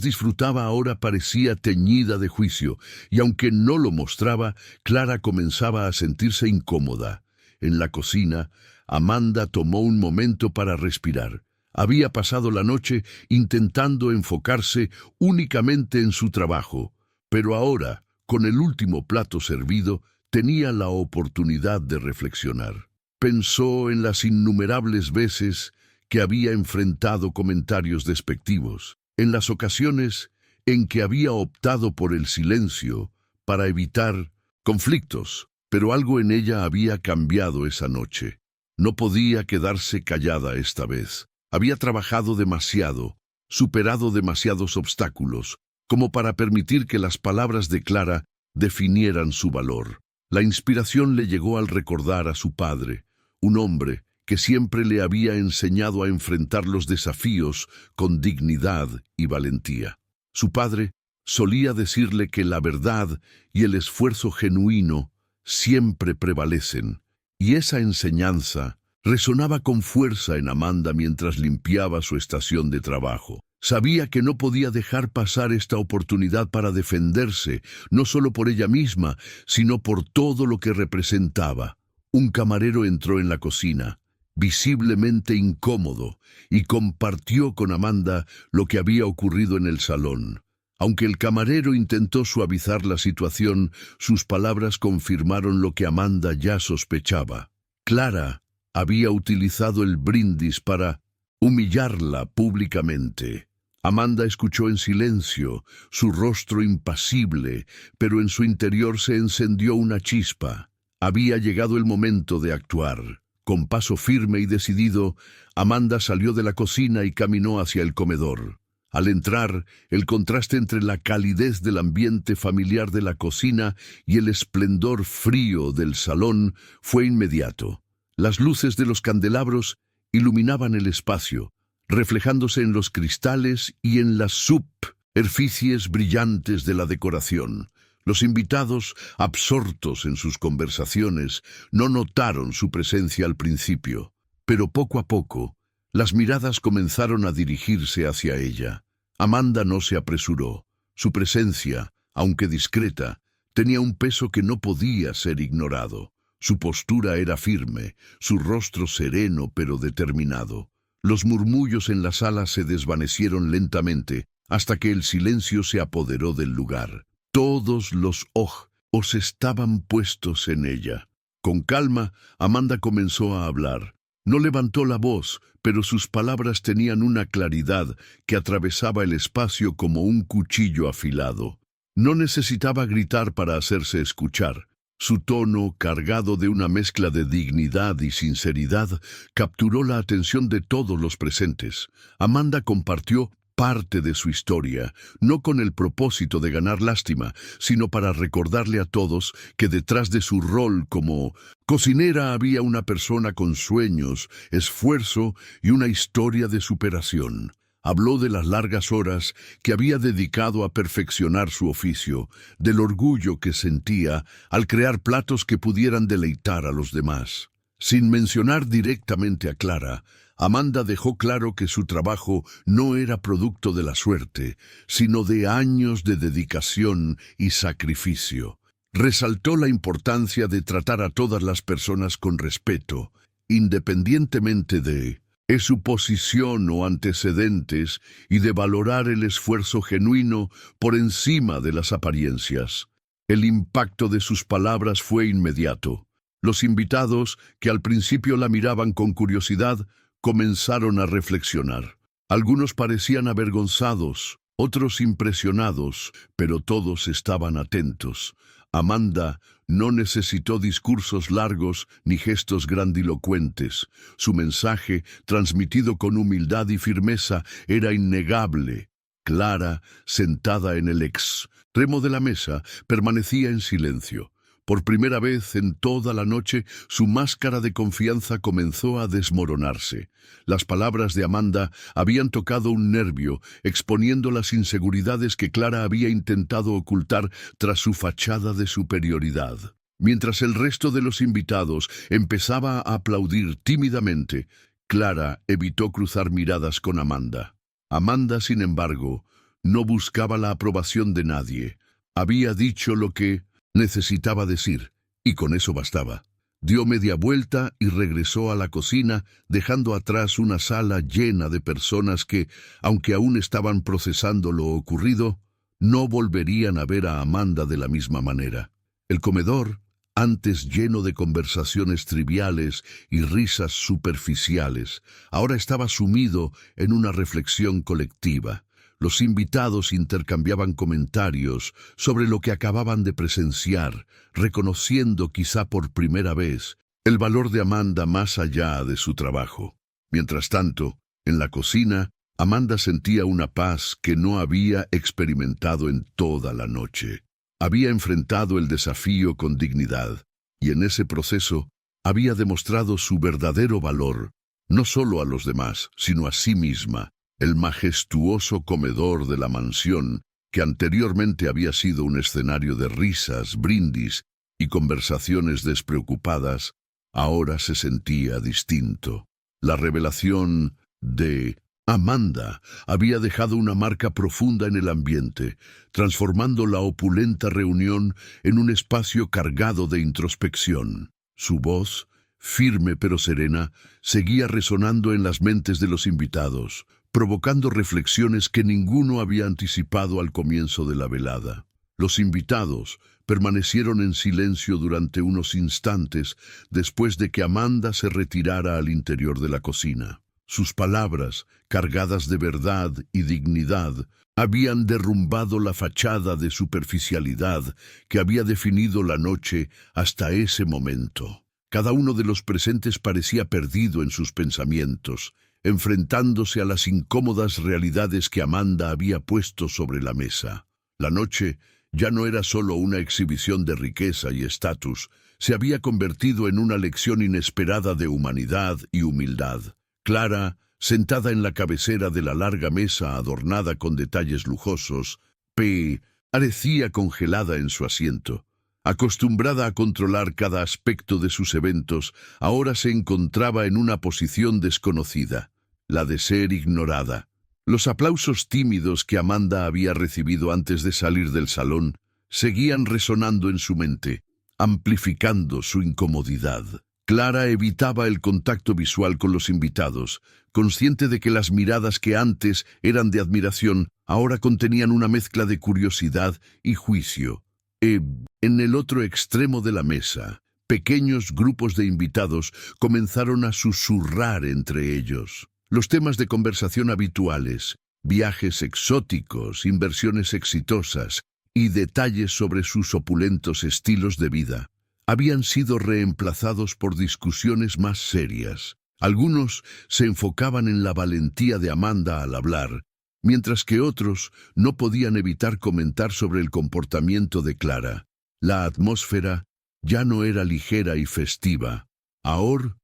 disfrutaba ahora parecía teñida de juicio, y aunque no lo mostraba, Clara comenzaba a sentirse incómoda. En la cocina, Amanda tomó un momento para respirar. Había pasado la noche intentando enfocarse únicamente en su trabajo, pero ahora, con el último plato servido, tenía la oportunidad de reflexionar. Pensó en las innumerables veces que había enfrentado comentarios despectivos, en las ocasiones en que había optado por el silencio para evitar conflictos, pero algo en ella había cambiado esa noche. No podía quedarse callada esta vez. Había trabajado demasiado, superado demasiados obstáculos, como para permitir que las palabras de Clara definieran su valor. La inspiración le llegó al recordar a su padre, un hombre que siempre le había enseñado a enfrentar los desafíos con dignidad y valentía. Su padre solía decirle que la verdad y el esfuerzo genuino siempre prevalecen, y esa enseñanza resonaba con fuerza en Amanda mientras limpiaba su estación de trabajo. Sabía que no podía dejar pasar esta oportunidad para defenderse, no solo por ella misma, sino por todo lo que representaba. Un camarero entró en la cocina, visiblemente incómodo, y compartió con Amanda lo que había ocurrido en el salón. Aunque el camarero intentó suavizar la situación, sus palabras confirmaron lo que Amanda ya sospechaba. Clara había utilizado el brindis para humillarla públicamente. Amanda escuchó en silencio, su rostro impasible, pero en su interior se encendió una chispa. Había llegado el momento de actuar. Con paso firme y decidido, Amanda salió de la cocina y caminó hacia el comedor. Al entrar, el contraste entre la calidez del ambiente familiar de la cocina y el esplendor frío del salón fue inmediato. Las luces de los candelabros iluminaban el espacio, reflejándose en los cristales y en las superficies brillantes de la decoración. Los invitados, absortos en sus conversaciones, no notaron su presencia al principio, pero poco a poco, las miradas comenzaron a dirigirse hacia ella. Amanda no se apresuró. Su presencia, aunque discreta, tenía un peso que no podía ser ignorado. Su postura era firme, su rostro sereno pero determinado. Los murmullos en la sala se desvanecieron lentamente hasta que el silencio se apoderó del lugar. Todos los ojos estaban puestos en ella. Con calma, Amanda comenzó a hablar. No levantó la voz, pero sus palabras tenían una claridad que atravesaba el espacio como un cuchillo afilado. No necesitaba gritar para hacerse escuchar. Su tono, cargado de una mezcla de dignidad y sinceridad, capturó la atención de todos los presentes. Amanda compartió parte de su historia, no con el propósito de ganar lástima, sino para recordarle a todos que detrás de su rol como cocinera había una persona con sueños, esfuerzo y una historia de superación. Habló de las largas horas que había dedicado a perfeccionar su oficio, del orgullo que sentía al crear platos que pudieran deleitar a los demás. Sin mencionar directamente a Clara, Amanda dejó claro que su trabajo no era producto de la suerte, sino de años de dedicación y sacrificio. Resaltó la importancia de tratar a todas las personas con respeto, independientemente de su posición o antecedentes, y de valorar el esfuerzo genuino por encima de las apariencias. El impacto de sus palabras fue inmediato. Los invitados, que al principio la miraban con curiosidad, comenzaron a reflexionar. Algunos parecían avergonzados, otros impresionados, pero todos estaban atentos. Amanda no necesitó discursos largos ni gestos grandilocuentes. Su mensaje, transmitido con humildad y firmeza, era innegable. Clara, sentada en el extremo de la mesa, permanecía en silencio. Por primera vez en toda la noche, su máscara de confianza comenzó a desmoronarse. Las palabras de Amanda habían tocado un nervio, exponiendo las inseguridades que Clara había intentado ocultar tras su fachada de superioridad. Mientras el resto de los invitados empezaba a aplaudir tímidamente, Clara evitó cruzar miradas con Amanda. Amanda, sin embargo, no buscaba la aprobación de nadie. Había dicho lo que necesitaba decir, y con eso bastaba. Dio media vuelta y regresó a la cocina, dejando atrás una sala llena de personas que, aunque aún estaban procesando lo ocurrido, no volverían a ver a Amanda de la misma manera. El comedor, antes lleno de conversaciones triviales y risas superficiales, ahora estaba sumido en una reflexión colectiva. Los invitados intercambiaban comentarios sobre lo que acababan de presenciar, reconociendo quizá por primera vez el valor de Amanda más allá de su trabajo. Mientras tanto, en la cocina, Amanda sentía una paz que no había experimentado en toda la noche. Había enfrentado el desafío con dignidad, y en ese proceso había demostrado su verdadero valor, no solo a los demás, sino a sí misma. El majestuoso comedor de la mansión, que anteriormente había sido un escenario de risas, brindis y conversaciones despreocupadas, ahora se sentía distinto. La revelación de Amanda había dejado una marca profunda en el ambiente, transformando la opulenta reunión en un espacio cargado de introspección. Su voz, firme pero serena, seguía resonando en las mentes de los invitados, provocando reflexiones que ninguno había anticipado al comienzo de la velada. Los invitados permanecieron en silencio durante unos instantes después de que Amanda se retirara al interior de la cocina. Sus palabras, cargadas de verdad y dignidad, habían derrumbado la fachada de superficialidad que había definido la noche hasta ese momento. Cada uno de los presentes parecía perdido en sus pensamientos, enfrentándose a las incómodas realidades que Amanda había puesto sobre la mesa. La noche ya no era solo una exhibición de riqueza y estatus, se había convertido en una lección inesperada de humanidad y humildad. Clara, sentada en la cabecera de la larga mesa adornada con detalles lujosos, parecía congelada en su asiento. Acostumbrada a controlar cada aspecto de sus eventos, ahora se encontraba en una posición desconocida, la de ser ignorada. Los aplausos tímidos que Amanda había recibido antes de salir del salón seguían resonando en su mente, amplificando su incomodidad. Clara evitaba el contacto visual con los invitados, consciente de que las miradas que antes eran de admiración ahora contenían una mezcla de curiosidad y juicio. En el otro extremo de la mesa, pequeños grupos de invitados comenzaron a susurrar entre ellos. Los temas de conversación habituales, viajes exóticos, inversiones exitosas y detalles sobre sus opulentos estilos de vida, habían sido reemplazados por discusiones más serias. Algunos se enfocaban en la valentía de Amanda al hablar, mientras que otros no podían evitar comentar sobre el comportamiento de Clara. La atmósfera ya no era ligera y festiva. Ahora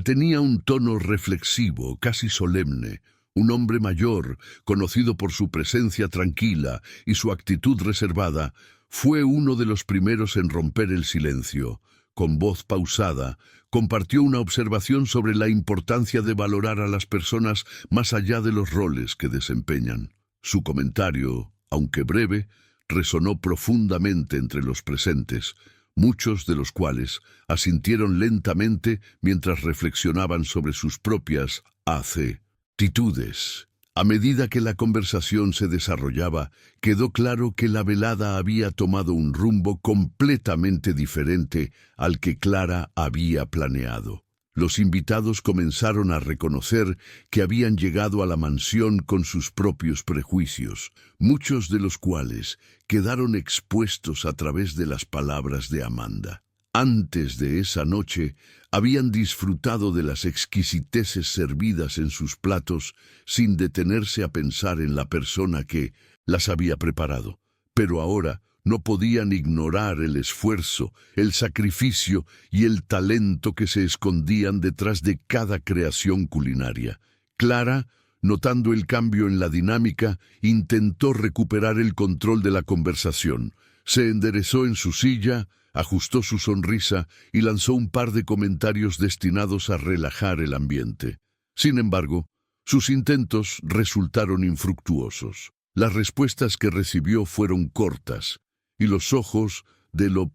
tenía un tono reflexivo, casi solemne. Un hombre mayor, conocido por su presencia tranquila y su actitud reservada, fue uno de los primeros en romper el silencio. Con voz pausada, compartió una observación sobre la importancia de valorar a las personas más allá de los roles que desempeñan. Su comentario, aunque breve, resonó profundamente entre los presentes, muchos de los cuales asintieron lentamente mientras reflexionaban sobre sus propias actitudes. A medida que la conversación se desarrollaba, quedó claro que la velada había tomado un rumbo completamente diferente al que Clara había planeado. Los invitados comenzaron a reconocer que habían llegado a la mansión con sus propios prejuicios, muchos de los cuales quedaron expuestos a través de las palabras de Amanda. Antes de esa noche, habían disfrutado de las exquisiteces servidas en sus platos sin detenerse a pensar en la persona que las había preparado. Pero ahora no podían ignorar el esfuerzo, el sacrificio y el talento que se escondían detrás de cada creación culinaria. Clara, notando el cambio en la dinámica, intentó recuperar el control de la conversación. Se enderezó en su silla, ajustó su sonrisa y lanzó un par de comentarios destinados a relajar el ambiente. Sin embargo, sus intentos resultaron infructuosos. Las respuestas que recibió fueron cortas, y los ojos de los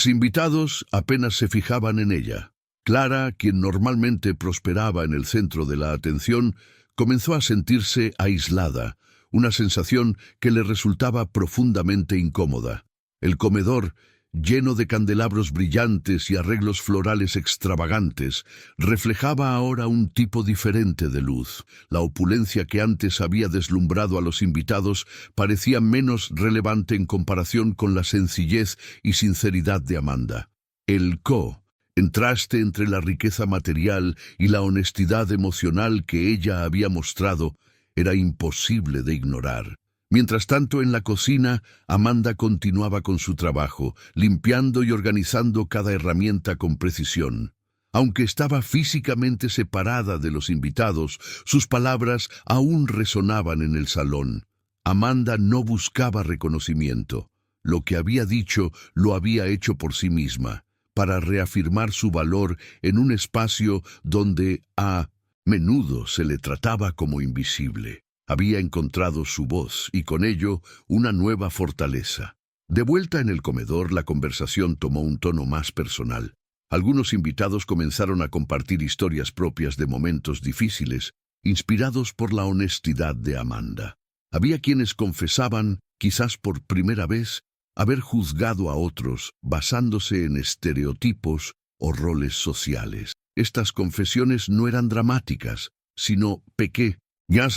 invitados apenas se fijaban en ella. Clara, quien normalmente prosperaba en el centro de la atención, comenzó a sentirse aislada, una sensación que le resultaba profundamente incómoda. El comedor, lleno de candelabros brillantes y arreglos florales extravagantes, reflejaba ahora un tipo diferente de luz. La opulencia que antes había deslumbrado a los invitados parecía menos relevante en comparación con la sencillez y sinceridad de Amanda. En traste entre la riqueza material y la honestidad emocional que ella había mostrado, era imposible de ignorar. Mientras tanto, en la cocina, Amanda continuaba con su trabajo, limpiando y organizando cada herramienta con precisión. Aunque estaba físicamente separada de los invitados, sus palabras aún resonaban en el salón. Amanda no buscaba reconocimiento. Lo que había dicho lo había hecho por sí misma, para reafirmar su valor en un espacio donde a menudo se le trataba como invisible. Había encontrado su voz y con ello una nueva fortaleza. De vuelta en el comedor, la conversación tomó un tono más personal. Algunos invitados comenzaron a compartir historias propias de momentos difíciles, inspirados por la honestidad de Amanda. Había quienes confesaban, quizás por primera vez, haber juzgado a otros basándose en estereotipos o roles sociales. Estas confesiones no eran dramáticas, sino pequeñas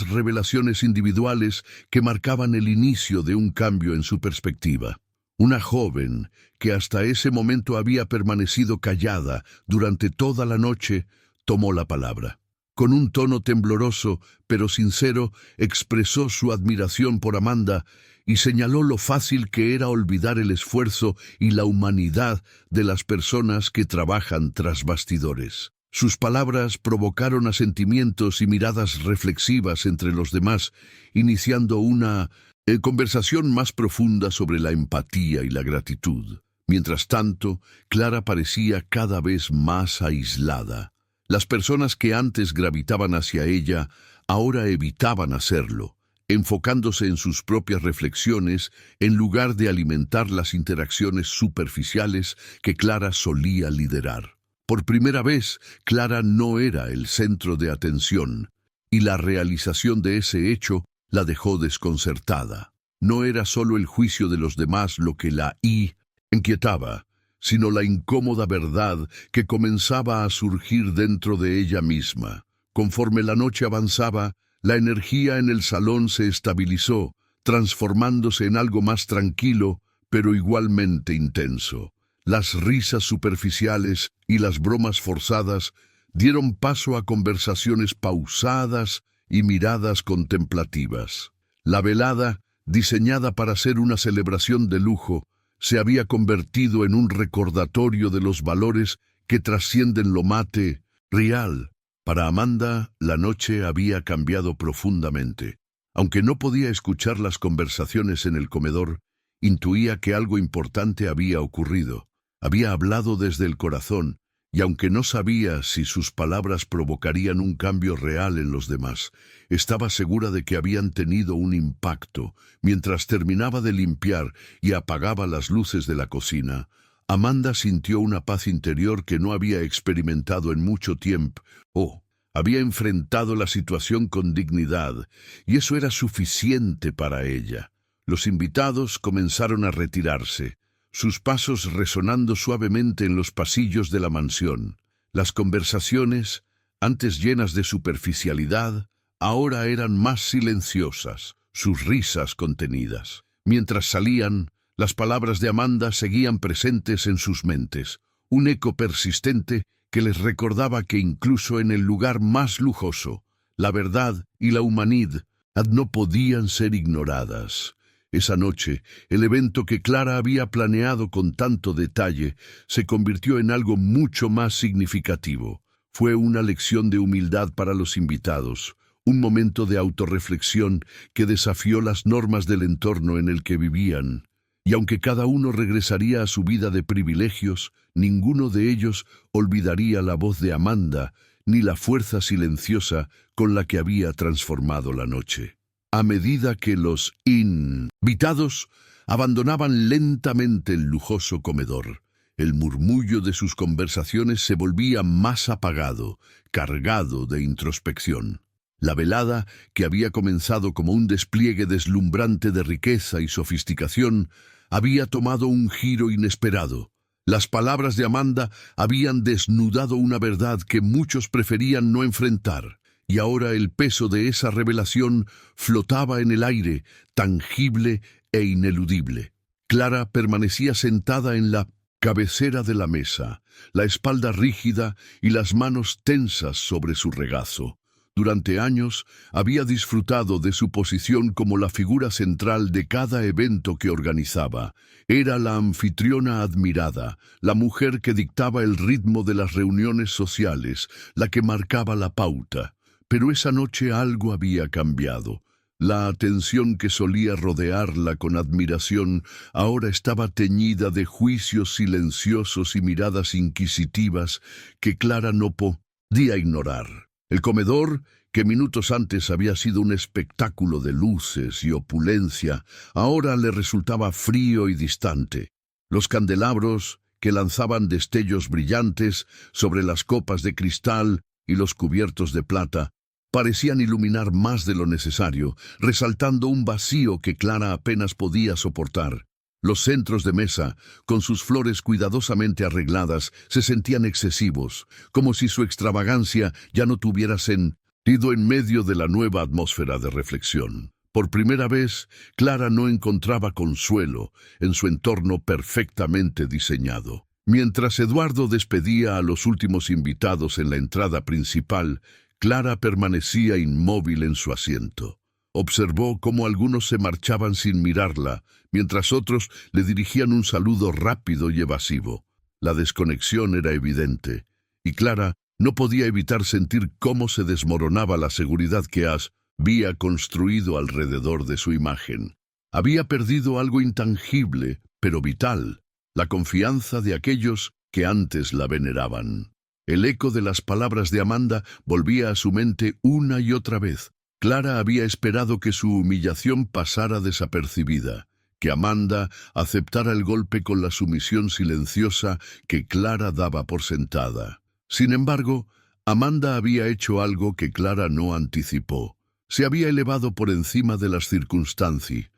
revelaciones individuales que marcaban el inicio de un cambio en su perspectiva. Una joven que hasta ese momento había permanecido callada durante toda la noche, tomó la palabra. Con un tono tembloroso, pero sincero, expresó su admiración por Amanda y señaló lo fácil que era olvidar el esfuerzo y la humanidad de las personas que trabajan tras bastidores. Sus palabras provocaron asentimientos y miradas reflexivas entre los demás, iniciando una conversación más profunda sobre la empatía y la gratitud. Mientras tanto, Clara parecía cada vez más aislada. Las personas que antes gravitaban hacia ella, ahora evitaban hacerlo, enfocándose en sus propias reflexiones en lugar de alimentar las interacciones superficiales que Clara solía liderar. Por primera vez, Clara no era el centro de atención, y la realización de ese hecho la dejó desconcertada. No era solo el juicio de los demás lo que la inquietaba, sino la incómoda verdad que comenzaba a surgir dentro de ella misma. Conforme la noche avanzaba, la energía en el salón se estabilizó, transformándose en algo más tranquilo, pero igualmente intenso. Las risas superficiales y las bromas forzadas dieron paso a conversaciones pausadas y miradas contemplativas. La velada, diseñada para ser una celebración de lujo, se había convertido en un recordatorio de los valores que trascienden lo material. Para Amanda, la noche había cambiado profundamente. Aunque no podía escuchar las conversaciones en el comedor, intuía que algo importante había ocurrido. Había hablado desde el corazón, y aunque no sabía si sus palabras provocarían un cambio real en los demás, estaba segura de que habían tenido un impacto. Mientras terminaba de limpiar y apagaba las luces de la cocina, Amanda sintió una paz interior que no había experimentado en mucho tiempo. Había enfrentado la situación con dignidad, y eso era suficiente para ella. Los invitados comenzaron a retirarse, sus pasos resonando suavemente en los pasillos de la mansión. Las conversaciones, antes llenas de superficialidad, ahora eran más silenciosas, sus risas contenidas. Mientras salían, las palabras de Amanda seguían presentes en sus mentes, un eco persistente que les recordaba que incluso en el lugar más lujoso, la verdad y la humanidad no podían ser ignoradas. Esa noche, el evento que Clara había planeado con tanto detalle se convirtió en algo mucho más significativo. Fue una lección de humildad para los invitados, un momento de autorreflexión que desafió las normas del entorno en el que vivían. Y aunque cada uno regresaría a su vida de privilegios, ninguno de ellos olvidaría la voz de Amanda ni la fuerza silenciosa con la que había transformado la noche. A medida que los invitados abandonaban lentamente el lujoso comedor, el murmullo de sus conversaciones se volvía más apagado, cargado de introspección. La velada, que había comenzado como un despliegue deslumbrante de riqueza y sofisticación, había tomado un giro inesperado. Las palabras de Amanda habían desnudado una verdad que muchos preferían no enfrentar, y ahora el peso de esa revelación flotaba en el aire, tangible e ineludible. Clara permanecía sentada en la cabecera de la mesa, la espalda rígida y las manos tensas sobre su regazo. Durante años había disfrutado de su posición como la figura central de cada evento que organizaba. Era la anfitriona admirada, la mujer que dictaba el ritmo de las reuniones sociales, la que marcaba la pauta. Pero esa noche algo había cambiado. La atención que solía rodearla con admiración ahora estaba teñida de juicios silenciosos y miradas inquisitivas que Clara no podía ignorar. El comedor, que minutos antes había sido un espectáculo de luces y opulencia, ahora le resultaba frío y distante. Los candelabros, que lanzaban destellos brillantes sobre las copas de cristal y los cubiertos de plata, parecían iluminar más de lo necesario, resaltando un vacío que Clara apenas podía soportar. Los centros de mesa, con sus flores cuidadosamente arregladas, se sentían excesivos, como si su extravagancia ya no tuviera sentido en medio de la nueva atmósfera de reflexión. Por primera vez, Clara no encontraba consuelo en su entorno perfectamente diseñado. Mientras Eduardo despedía a los últimos invitados en la entrada principal, Clara permanecía inmóvil en su asiento. Observó cómo algunos se marchaban sin mirarla, mientras otros le dirigían un saludo rápido y evasivo. La desconexión era evidente, y Clara no podía evitar sentir cómo se desmoronaba la seguridad que había construido alrededor de su imagen. Había perdido algo intangible, pero vital, la confianza de aquellos que antes la veneraban. El eco de las palabras de Amanda volvía a su mente una y otra vez. Clara había esperado que su humillación pasara desapercibida, que Amanda aceptara el golpe con la sumisión silenciosa que Clara daba por sentada. Sin embargo, Amanda había hecho algo que Clara no anticipó. Se había elevado por encima de las circunstancias.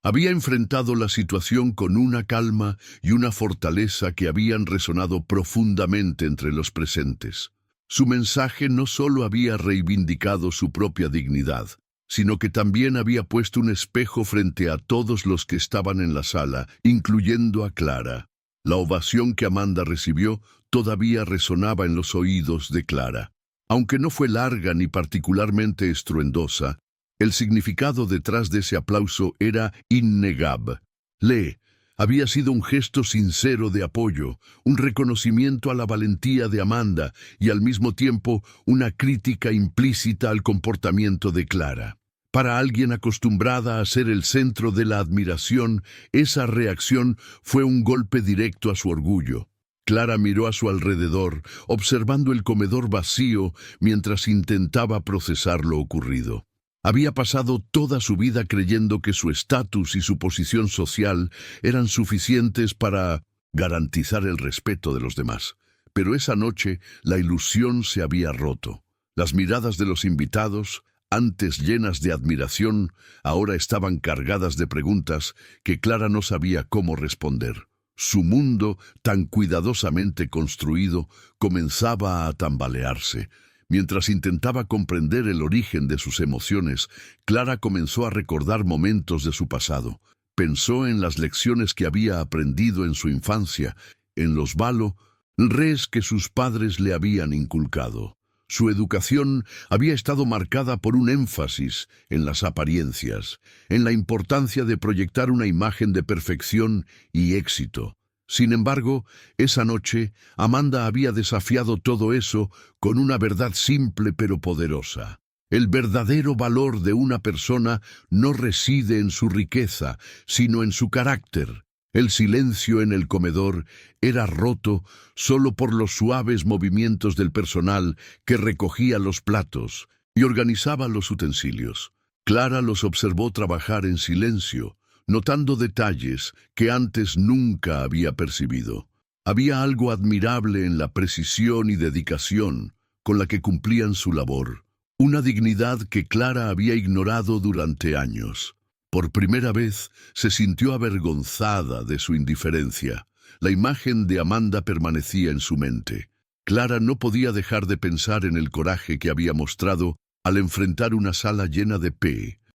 Había enfrentado la situación con una calma y una fortaleza que habían resonado profundamente entre los presentes. Su mensaje no solo había reivindicado su propia dignidad, sino que también había puesto un espejo frente a todos los que estaban en la sala, incluyendo a Clara. La ovación que Amanda recibió todavía resonaba en los oídos de Clara. Aunque no fue larga ni particularmente estruendosa, el significado detrás de ese aplauso era innegable. Había sido un gesto sincero de apoyo, un reconocimiento a la valentía de Amanda y al mismo tiempo una crítica implícita al comportamiento de Clara. Para alguien acostumbrada a ser el centro de la admiración, esa reacción fue un golpe directo a su orgullo. Clara miró a su alrededor, observando el comedor vacío mientras intentaba procesar lo ocurrido. Había pasado toda su vida creyendo que su estatus y su posición social eran suficientes para garantizar el respeto de los demás. Pero esa noche la ilusión se había roto. Las miradas de los invitados, antes llenas de admiración, ahora estaban cargadas de preguntas que Clara no sabía cómo responder. Su mundo, tan cuidadosamente construido, comenzaba a tambalearse. Mientras intentaba comprender el origen de sus emociones, Clara comenzó a recordar momentos de su pasado. Pensó en las lecciones que había aprendido en su infancia, en los valores que sus padres le habían inculcado. Su educación había estado marcada por un énfasis en las apariencias, en la importancia de proyectar una imagen de perfección y éxito. Sin embargo, esa noche, Amanda había desafiado todo eso con una verdad simple pero poderosa. El verdadero valor de una persona no reside en su riqueza, sino en su carácter. El silencio en el comedor era roto solo por los suaves movimientos del personal que recogía los platos y organizaba los utensilios. Clara los observó trabajar en silencio, notando detalles que antes nunca había percibido. Había algo admirable en la precisión y dedicación con la que cumplían su labor, una dignidad que Clara había ignorado durante años. Por primera vez se sintió avergonzada de su indiferencia. La imagen de Amanda permanecía en su mente. Clara no podía dejar de pensar en el coraje que había mostrado al enfrentar una sala llena de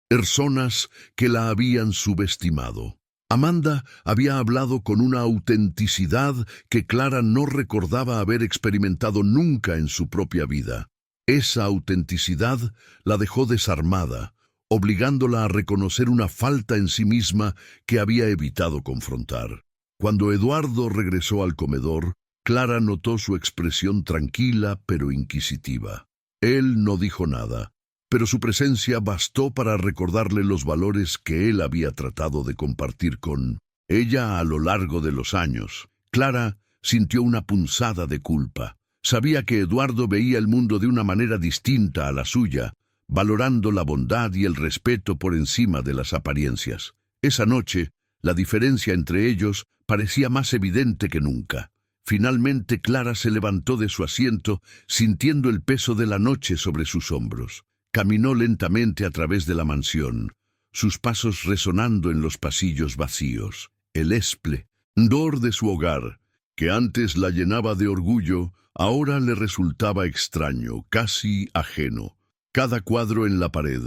personas que la habían subestimado. Amanda había hablado con una autenticidad que Clara no recordaba haber experimentado nunca en su propia vida. Esa autenticidad la dejó desarmada, obligándola a reconocer una falta en sí misma que había evitado confrontar. Cuando Eduardo regresó al comedor, Clara notó su expresión tranquila pero inquisitiva. Él no dijo nada, pero su presencia bastó para recordarle los valores que él había tratado de compartir con ella a lo largo de los años. Clara sintió una punzada de culpa. Sabía que Eduardo veía el mundo de una manera distinta a la suya, valorando la bondad y el respeto por encima de las apariencias. Esa noche, la diferencia entre ellos parecía más evidente que nunca. Finalmente Clara se levantó de su asiento, sintiendo el peso de la noche sobre sus hombros. Caminó lentamente a través de la mansión, sus pasos resonando en los pasillos vacíos. El esplendor de su hogar, que antes la llenaba de orgullo, ahora le resultaba extraño, casi ajeno. Cada cuadro en la pared,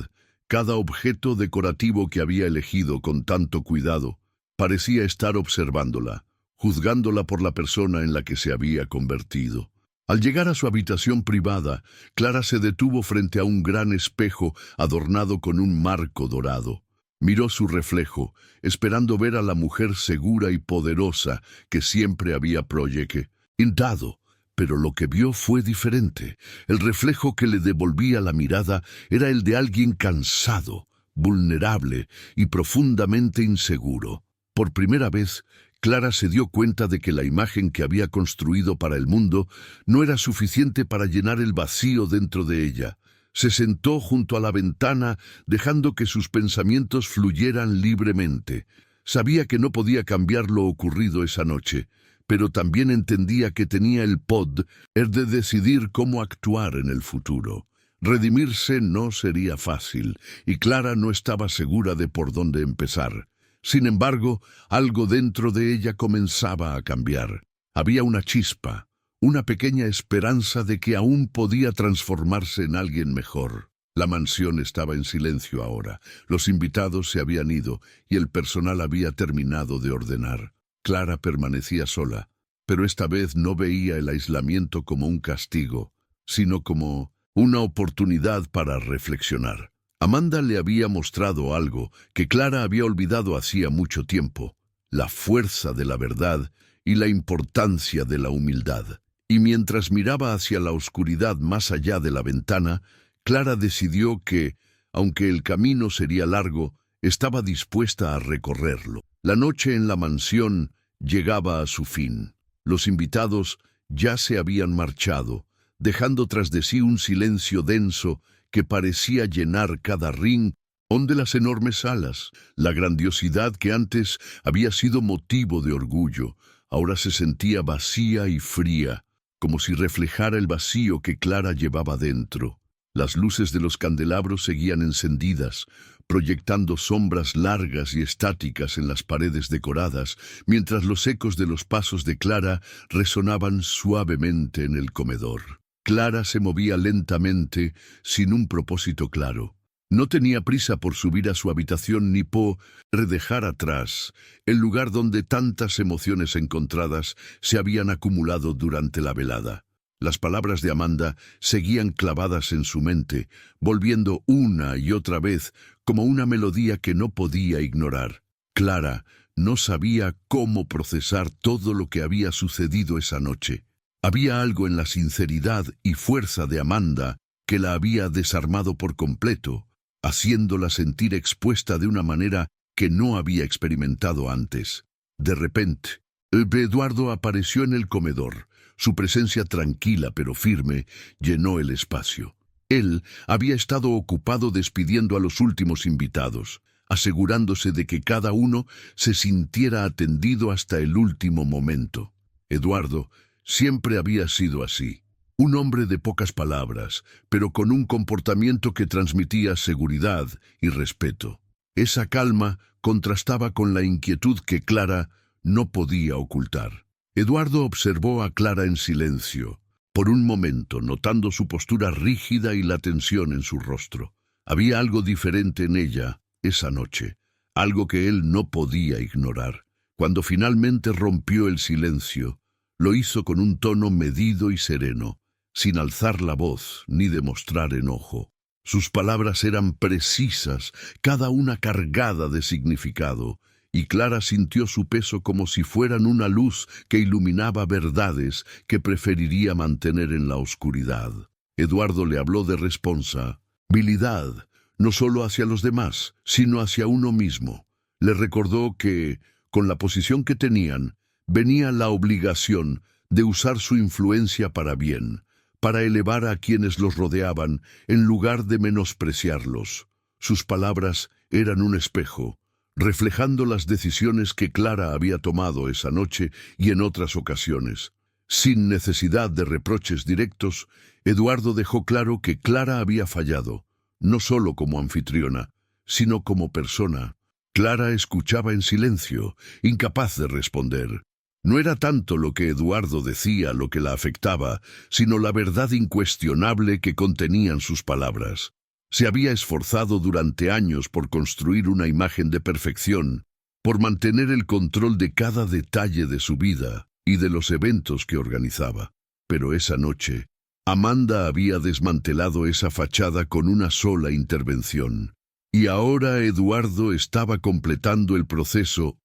cada objeto decorativo que había elegido con tanto cuidado, parecía estar observándola, juzgándola por la persona en la que se había convertido. Al llegar a su habitación privada, Clara se detuvo frente a un gran espejo adornado con un marco dorado. Miró su reflejo, esperando ver a la mujer segura y poderosa que siempre había proyectado. Pero lo que vio fue diferente. El reflejo que le devolvía la mirada era el de alguien cansado, vulnerable y profundamente inseguro. Por primera vez, Clara se dio cuenta de que la imagen que había construido para el mundo no era suficiente para llenar el vacío dentro de ella. Se sentó junto a la ventana, dejando que sus pensamientos fluyeran libremente. Sabía que no podía cambiar lo ocurrido esa noche, pero también entendía que tenía el poder de decidir cómo actuar en el futuro. Redimirse no sería fácil, y Clara no estaba segura de por dónde empezar. Sin embargo, algo dentro de ella comenzaba a cambiar. Había una chispa, una pequeña esperanza de que aún podía transformarse en alguien mejor. La mansión estaba en silencio ahora. Los invitados se habían ido y el personal había terminado de ordenar. Clara permanecía sola, pero esta vez no veía el aislamiento como un castigo, sino como una oportunidad para reflexionar. Amanda le había mostrado algo que Clara había olvidado hacía mucho tiempo: la fuerza de la verdad y la importancia de la humildad. Y mientras miraba hacia la oscuridad más allá de la ventana, Clara decidió que, aunque el camino sería largo, estaba dispuesta a recorrerlo. La noche en la mansión llegaba a su fin. Los invitados ya se habían marchado, dejando tras de sí un silencio denso que parecía llenar cada rincón de las enormes salas. La grandiosidad que antes había sido motivo de orgullo, ahora se sentía vacía y fría, como si reflejara el vacío que Clara llevaba dentro. Las luces de los candelabros seguían encendidas, proyectando sombras largas y estáticas en las paredes decoradas, mientras los ecos de los pasos de Clara resonaban suavemente en el comedor. Clara se movía lentamente, sin un propósito claro. No tenía prisa por subir a su habitación ni por dejar atrás el lugar donde tantas emociones encontradas se habían acumulado durante la velada. Las palabras de Amanda seguían clavadas en su mente, volviendo una y otra vez como una melodía que no podía ignorar. Clara no sabía cómo procesar todo lo que había sucedido esa noche. Había algo en la sinceridad y fuerza de Amanda que la había desarmado por completo, haciéndola sentir expuesta de una manera que no había experimentado antes. De repente, Eduardo apareció en el comedor. Su presencia tranquila pero firme llenó el espacio. Él había estado ocupado despidiendo a los últimos invitados, asegurándose de que cada uno se sintiera atendido hasta el último momento. Eduardo siempre había sido así. Un hombre de pocas palabras, pero con un comportamiento que transmitía seguridad y respeto. Esa calma contrastaba con la inquietud que Clara no podía ocultar. Eduardo observó a Clara en silencio, por un momento notando su postura rígida y la tensión en su rostro. Había algo diferente en ella esa noche, algo que él no podía ignorar. Cuando finalmente rompió el silencio, lo hizo con un tono medido y sereno, sin alzar la voz ni demostrar enojo. Sus palabras eran precisas, cada una cargada de significado, y Clara sintió su peso como si fueran una luz que iluminaba verdades que preferiría mantener en la oscuridad. Eduardo le habló de responsabilidad, no solo hacia los demás, sino hacia uno mismo. Le recordó que, con la posición que tenían, venía la obligación de usar su influencia para bien, para elevar a quienes los rodeaban en lugar de menospreciarlos. Sus palabras eran un espejo, reflejando las decisiones que Clara había tomado esa noche y en otras ocasiones. Sin necesidad de reproches directos, Eduardo dejó claro que Clara había fallado, no solo como anfitriona, sino como persona. Clara escuchaba en silencio, incapaz de responder. No era tanto lo que Eduardo decía lo que la afectaba, sino la verdad incuestionable que contenían sus palabras. Se había esforzado durante años por construir una imagen de perfección, por mantener el control de cada detalle de su vida y de los eventos que organizaba. Pero esa noche, Amanda había desmantelado esa fachada con una sola intervención. Y ahora Eduardo estaba completando el proceso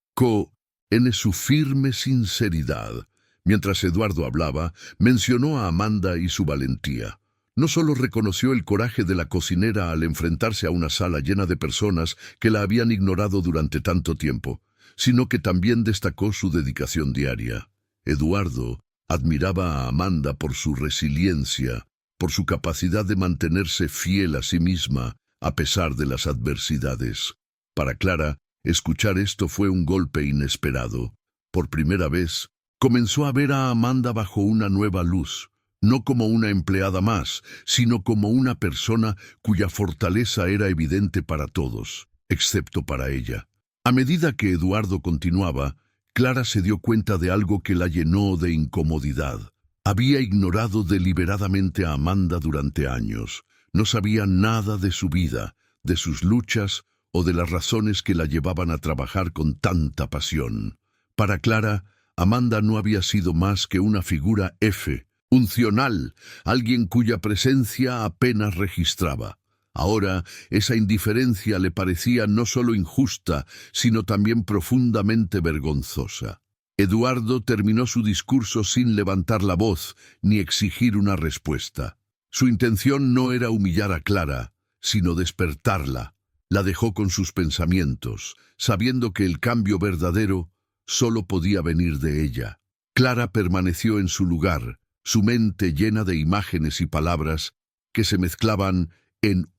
en su firme sinceridad. Mientras Eduardo hablaba, mencionó a Amanda y su valentía. No solo reconoció el coraje de la cocinera al enfrentarse a una sala llena de personas que la habían ignorado durante tanto tiempo, sino que también destacó su dedicación diaria. Eduardo admiraba a Amanda por su resiliencia, por su capacidad de mantenerse fiel a sí misma a pesar de las adversidades. Para Clara, escuchar esto fue un golpe inesperado. Por primera vez, comenzó a ver a Amanda bajo una nueva luz, no como una empleada más, sino como una persona cuya fortaleza era evidente para todos, excepto para ella. A medida que Eduardo continuaba, Clara se dio cuenta de algo que la llenó de incomodidad. Había ignorado deliberadamente a Amanda durante años. No sabía nada de su vida, de sus luchas o de las razones que la llevaban a trabajar con tanta pasión. Para Clara, Amanda no había sido más que una figura funcional, alguien cuya presencia apenas registraba. Ahora, esa indiferencia le parecía no solo injusta, sino también profundamente vergonzosa. Eduardo terminó su discurso sin levantar la voz ni exigir una respuesta. Su intención no era humillar a Clara, sino despertarla. La dejó con sus pensamientos, sabiendo que el cambio verdadero solo podía venir de ella. Clara permaneció en su lugar, su mente llena de imágenes y palabras que se mezclaban en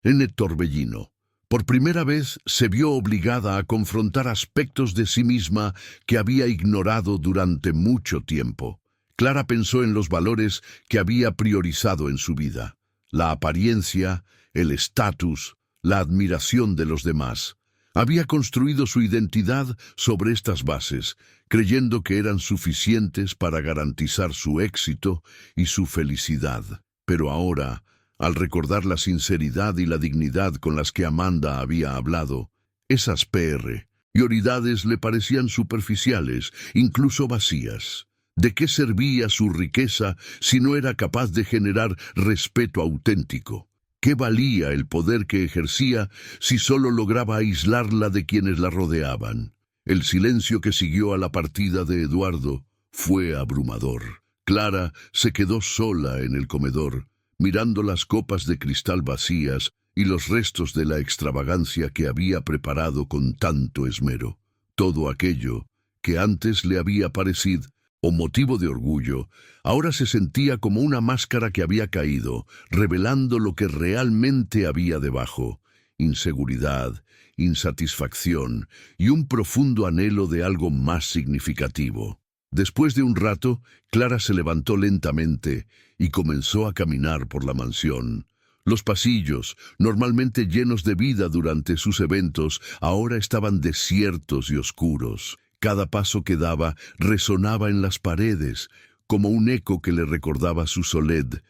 el torbellino. Por primera vez se vio obligada a confrontar aspectos de sí misma que había ignorado durante mucho tiempo. Clara pensó en los valores que había priorizado en su vida: la apariencia, el estatus, la admiración de los demás. Había construido su identidad sobre estas bases, creyendo que eran suficientes para garantizar su éxito y su felicidad. Pero ahora, al recordar la sinceridad y la dignidad con las que Amanda había hablado, esas prioridades le parecían superficiales, incluso vacías. ¿De qué servía su riqueza si no era capaz de generar respeto auténtico? ¿Qué valía el poder que ejercía si solo lograba aislarla de quienes la rodeaban? El silencio que siguió a la partida de Eduardo fue abrumador. Clara se quedó sola en el comedor, mirando las copas de cristal vacías y los restos de la extravagancia que había preparado con tanto esmero. Todo aquello que antes le había parecido o motivo de orgullo, ahora se sentía como una máscara que había caído, revelando lo que realmente había debajo: inseguridad, insatisfacción y un profundo anhelo de algo más significativo. Después de un rato, Clara se levantó lentamente y comenzó a caminar por la mansión. Los pasillos, normalmente llenos de vida durante sus eventos, ahora estaban desiertos y oscuros. Cada paso que daba resonaba en las paredes, como un eco que le recordaba su soledad.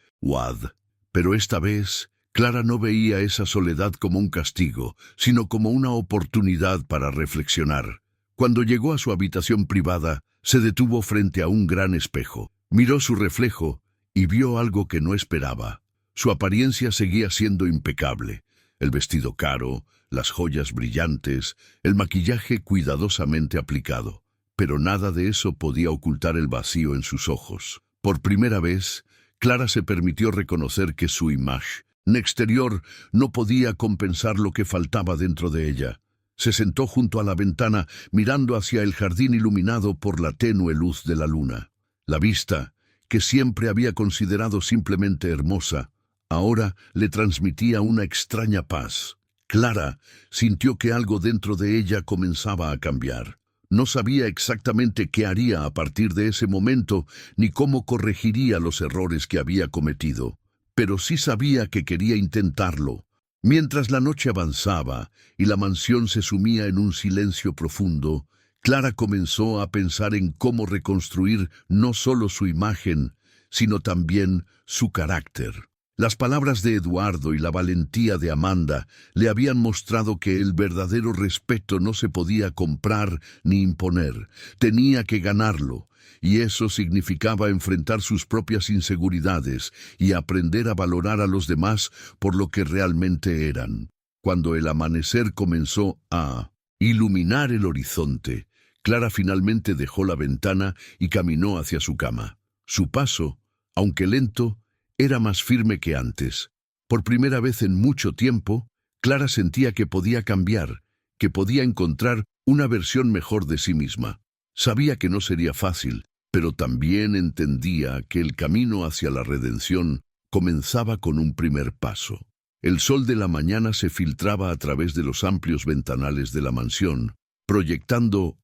Pero esta vez, Clara no veía esa soledad como un castigo, sino como una oportunidad para reflexionar. Cuando llegó a su habitación privada, se detuvo frente a un gran espejo. Miró su reflejo y vio algo que no esperaba. Su apariencia seguía siendo impecable. El vestido caro, las joyas brillantes, el maquillaje cuidadosamente aplicado. Pero nada de eso podía ocultar el vacío en sus ojos. Por primera vez, Clara se permitió reconocer que su imagen exterior no podía compensar lo que faltaba dentro de ella. Se sentó junto a la ventana, mirando hacia el jardín iluminado por la tenue luz de la luna. La vista, que siempre había considerado simplemente hermosa, ahora le transmitía una extraña paz. Clara sintió que algo dentro de ella comenzaba a cambiar. No sabía exactamente qué haría a partir de ese momento, ni cómo corregiría los errores que había cometido. Pero sí sabía que quería intentarlo. Mientras la noche avanzaba y la mansión se sumía en un silencio profundo, Clara comenzó a pensar en cómo reconstruir no solo su imagen, sino también su carácter. Las palabras de Eduardo y la valentía de Amanda le habían mostrado que el verdadero respeto no se podía comprar ni imponer, tenía que ganarlo, y eso significaba enfrentar sus propias inseguridades y aprender a valorar a los demás por lo que realmente eran. Cuando el amanecer comenzó a iluminar el horizonte, Clara finalmente dejó la ventana y caminó hacia su cama. Su paso, aunque lento, era más firme que antes. Por primera vez en mucho tiempo, Clara sentía que podía cambiar, que podía encontrar una versión mejor de sí misma. Sabía que no sería fácil, pero también entendía que el camino hacia la redención comenzaba con un primer paso. El sol de la mañana se filtraba a través de los amplios ventanales de la mansión, proyectando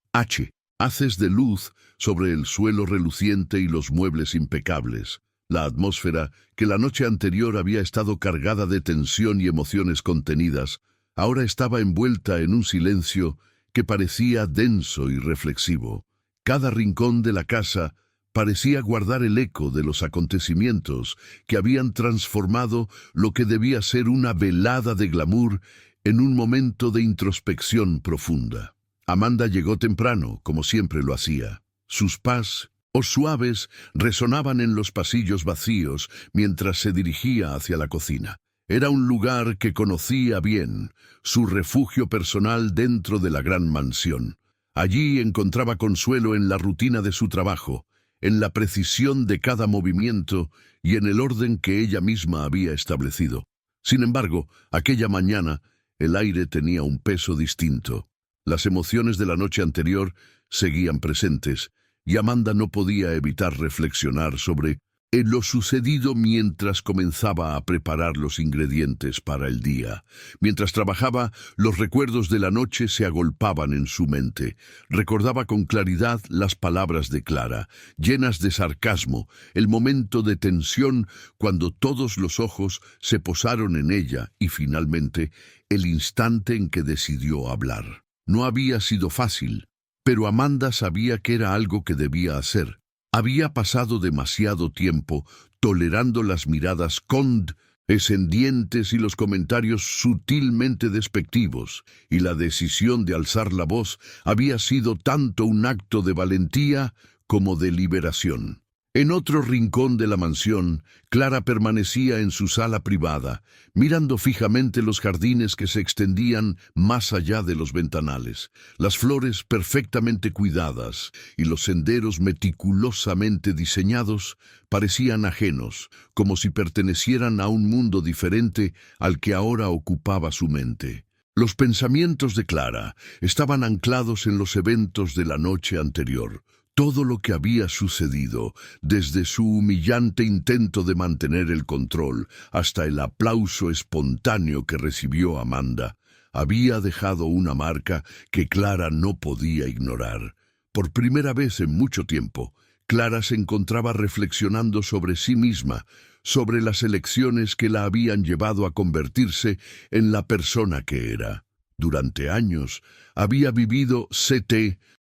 haces de luz sobre el suelo reluciente y los muebles impecables. La atmósfera, que la noche anterior había estado cargada de tensión y emociones contenidas, ahora estaba envuelta en un silencio que parecía denso y reflexivo. Cada rincón de la casa parecía guardar el eco de los acontecimientos que habían transformado lo que debía ser una velada de glamour en un momento de introspección profunda. Amanda llegó temprano, como siempre lo hacía. Sus pasos suaves resonaban en los pasillos vacíos mientras se dirigía hacia la cocina. Era un lugar que conocía bien, su refugio personal dentro de la gran mansión. Allí encontraba consuelo en la rutina de su trabajo, en la precisión de cada movimiento y en el orden que ella misma había establecido. Sin embargo, aquella mañana, el aire tenía un peso distinto. Las emociones de la noche anterior seguían presentes, y Amanda no podía evitar reflexionar sobre en lo sucedido mientras comenzaba a preparar los ingredientes para el día. Mientras trabajaba, los recuerdos de la noche se agolpaban en su mente. Recordaba con claridad las palabras de Clara, llenas de sarcasmo, el momento de tensión cuando todos los ojos se posaron en ella y finalmente el instante en que decidió hablar. No había sido fácil, pero Amanda sabía que era algo que debía hacer. Había pasado demasiado tiempo tolerando las miradas condescendientes y los comentarios sutilmente despectivos, y la decisión de alzar la voz había sido tanto un acto de valentía como de liberación. En otro rincón de la mansión, Clara permanecía en su sala privada, mirando fijamente los jardines que se extendían más allá de los ventanales, las flores perfectamente cuidadas y los senderos meticulosamente diseñados parecían ajenos, como si pertenecieran a un mundo diferente al que ahora ocupaba su mente. Los pensamientos de Clara estaban anclados en los eventos de la noche anterior. Todo lo que había sucedido, desde su humillante intento de mantener el control hasta el aplauso espontáneo que recibió Amanda, había dejado una marca que Clara no podía ignorar. Por primera vez en mucho tiempo, Clara se encontraba reflexionando sobre sí misma, sobre las elecciones que la habían llevado a convertirse en la persona que era. Durante años había vivido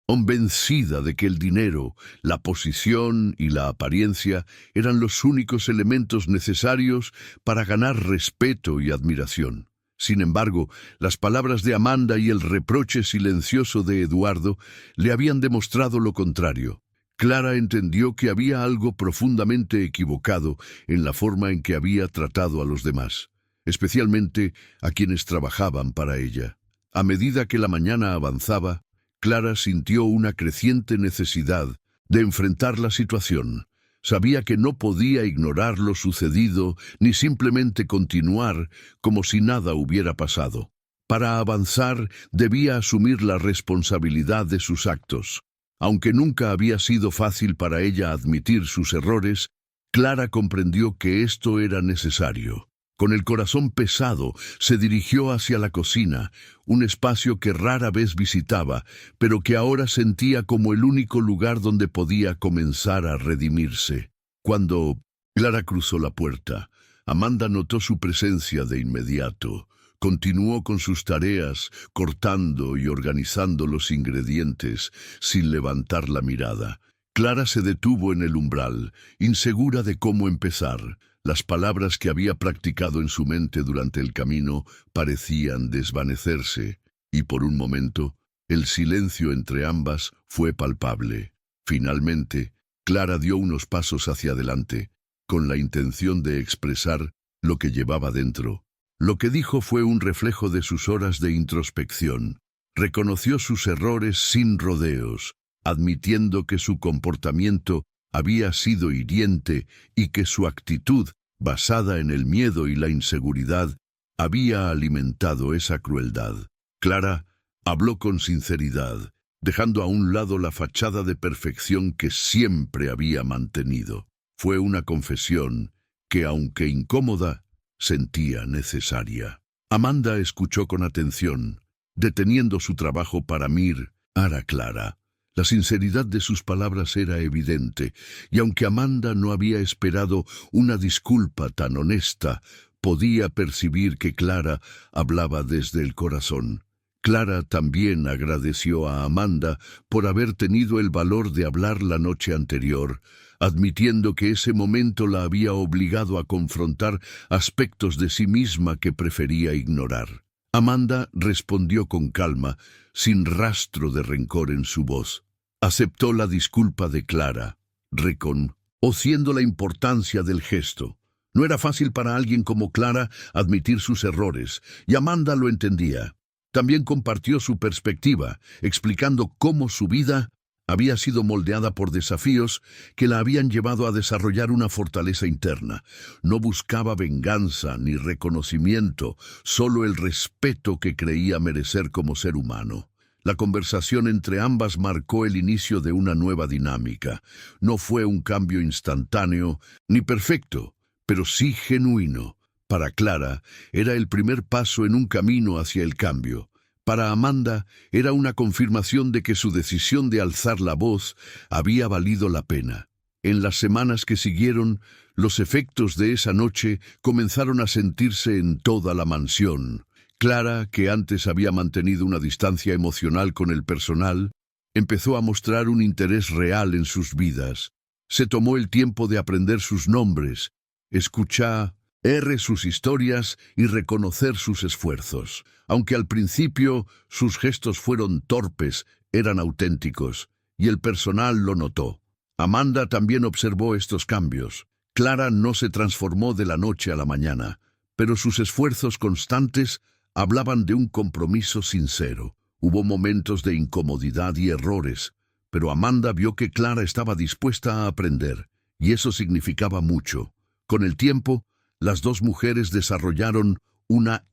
convencida de que el dinero, la posición y la apariencia eran los únicos elementos necesarios para ganar respeto y admiración. Sin embargo, las palabras de Amanda y el reproche silencioso de Eduardo le habían demostrado lo contrario. Clara entendió que había algo profundamente equivocado en la forma en que había tratado a los demás, especialmente a quienes trabajaban para ella. A medida que la mañana avanzaba, Clara sintió una creciente necesidad de enfrentar la situación. Sabía que no podía ignorar lo sucedido ni simplemente continuar como si nada hubiera pasado. Para avanzar, debía asumir la responsabilidad de sus actos. Aunque nunca había sido fácil para ella admitir sus errores, Clara comprendió que esto era necesario. Con el corazón pesado, se dirigió hacia la cocina, un espacio que rara vez visitaba, pero que ahora sentía como el único lugar donde podía comenzar a redimirse. Cuando Clara cruzó la puerta, Amanda notó su presencia de inmediato. Continuó con sus tareas, cortando y organizando los ingredientes, sin levantar la mirada. Clara se detuvo en el umbral, insegura de cómo empezar. Las palabras que había practicado en su mente durante el camino parecían desvanecerse, y por un momento, el silencio entre ambas fue palpable. Finalmente, Clara dio unos pasos hacia adelante, con la intención de expresar lo que llevaba dentro. Lo que dijo fue un reflejo de sus horas de introspección. Reconoció sus errores sin rodeos, admitiendo que su comportamiento había sido hiriente y que su actitud, basada en el miedo y la inseguridad, había alimentado esa crueldad. Clara habló con sinceridad, dejando a un lado la fachada de perfección que siempre había mantenido. Fue una confesión que, aunque incómoda, sentía necesaria. Amanda escuchó con atención, deteniendo su trabajo para mirar a Clara. La sinceridad de sus palabras era evidente, y aunque Amanda no había esperado una disculpa tan honesta, podía percibir que Clara hablaba desde el corazón. Clara también agradeció a Amanda por haber tenido el valor de hablar la noche anterior, admitiendo que ese momento la había obligado a confrontar aspectos de sí misma que prefería ignorar. Amanda respondió con calma, sin rastro de rencor en su voz. Aceptó la disculpa de Clara, reconociendo la importancia del gesto. No era fácil para alguien como Clara admitir sus errores, y Amanda lo entendía. También compartió su perspectiva, explicando cómo su vida había sido moldeada por desafíos que la habían llevado a desarrollar una fortaleza interna. No buscaba venganza ni reconocimiento, solo el respeto que creía merecer como ser humano. La conversación entre ambas marcó el inicio de una nueva dinámica. No fue un cambio instantáneo ni perfecto, pero sí genuino. Para Clara, era el primer paso en un camino hacia el cambio. Para Amanda, era una confirmación de que su decisión de alzar la voz había valido la pena. En las semanas que siguieron, los efectos de esa noche comenzaron a sentirse en toda la mansión. Clara, que antes había mantenido una distancia emocional con el personal, empezó a mostrar un interés real en sus vidas. Se tomó el tiempo de aprender sus nombres, escuchar sus historias y reconocer sus esfuerzos. Aunque al principio sus gestos fueron torpes, eran auténticos, y el personal lo notó. Amanda también observó estos cambios. Clara no se transformó de la noche a la mañana, pero sus esfuerzos constantes hablaban de un compromiso sincero. Hubo momentos de incomodidad y errores, pero Amanda vio que Clara estaba dispuesta a aprender, y eso significaba mucho. Con el tiempo, las dos mujeres desarrollaron una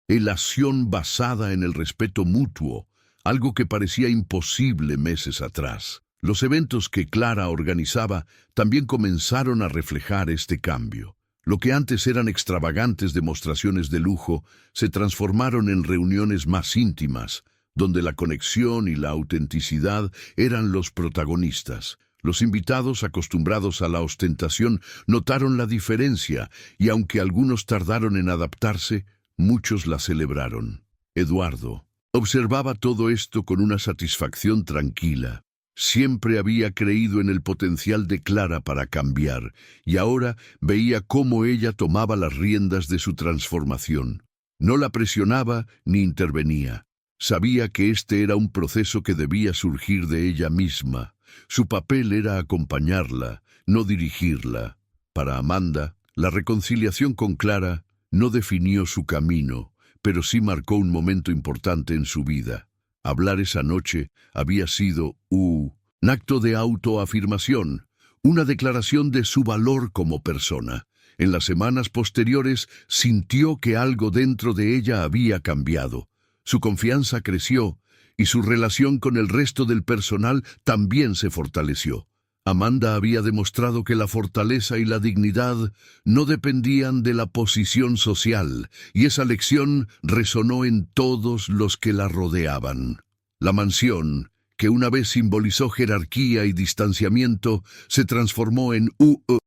relación basada en el respeto mutuo, algo que parecía imposible meses atrás. Los eventos que Clara organizaba también comenzaron a reflejar este cambio. Lo que antes eran extravagantes demostraciones de lujo se transformaron en reuniones más íntimas, donde la conexión y la autenticidad eran los protagonistas. Los invitados, acostumbrados a la ostentación, notaron la diferencia, y aunque algunos tardaron en adaptarse, muchos la celebraron. Eduardo observaba todo esto con una satisfacción tranquila. Siempre había creído en el potencial de Clara para cambiar, y ahora veía cómo ella tomaba las riendas de su transformación. No la presionaba ni intervenía. Sabía que este era un proceso que debía surgir de ella misma. Su papel era acompañarla, no dirigirla. Para Amanda, la reconciliación con Clara no definió su camino, pero sí marcó un momento importante en su vida. Hablar esa noche había sido un acto de autoafirmación, una declaración de su valor como persona. En las semanas posteriores sintió que algo dentro de ella había cambiado. Su confianza creció y su relación con el resto del personal también se fortaleció. Amanda había demostrado que la fortaleza y la dignidad no dependían de la posición social, y esa lección resonó en todos los que la rodeaban. La mansión, que una vez simbolizó jerarquía y distanciamiento, se transformó en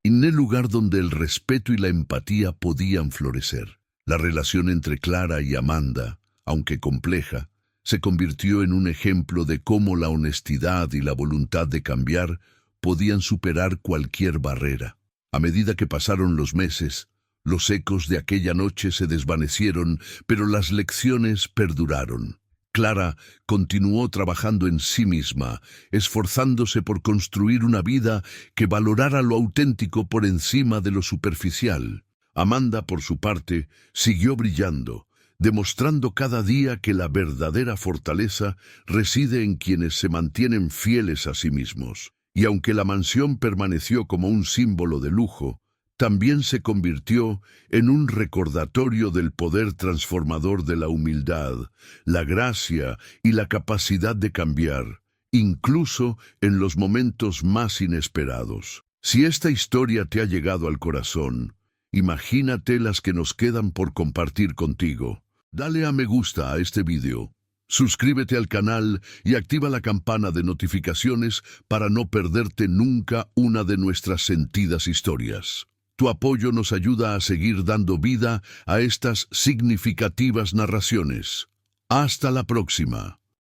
el lugar donde el respeto y la empatía podían florecer. La relación entre Clara y Amanda, aunque compleja, se convirtió en un ejemplo de cómo la honestidad y la voluntad de cambiar podían superar cualquier barrera. A medida que pasaron los meses, los ecos de aquella noche se desvanecieron, pero las lecciones perduraron. Clara continuó trabajando en sí misma, esforzándose por construir una vida que valorara lo auténtico por encima de lo superficial. Amanda, por su parte, siguió brillando, demostrando cada día que la verdadera fortaleza reside en quienes se mantienen fieles a sí mismos. Y aunque la mansión permaneció como un símbolo de lujo, también se convirtió en un recordatorio del poder transformador de la humildad, la gracia y la capacidad de cambiar, incluso en los momentos más inesperados. Si esta historia te ha llegado al corazón, imagínate las que nos quedan por compartir contigo. Dale a me gusta a este video. Suscríbete al canal y activa la campana de notificaciones para no perderte nunca una de nuestras sentidas historias. Tu apoyo nos ayuda a seguir dando vida a estas significativas narraciones. Hasta la próxima.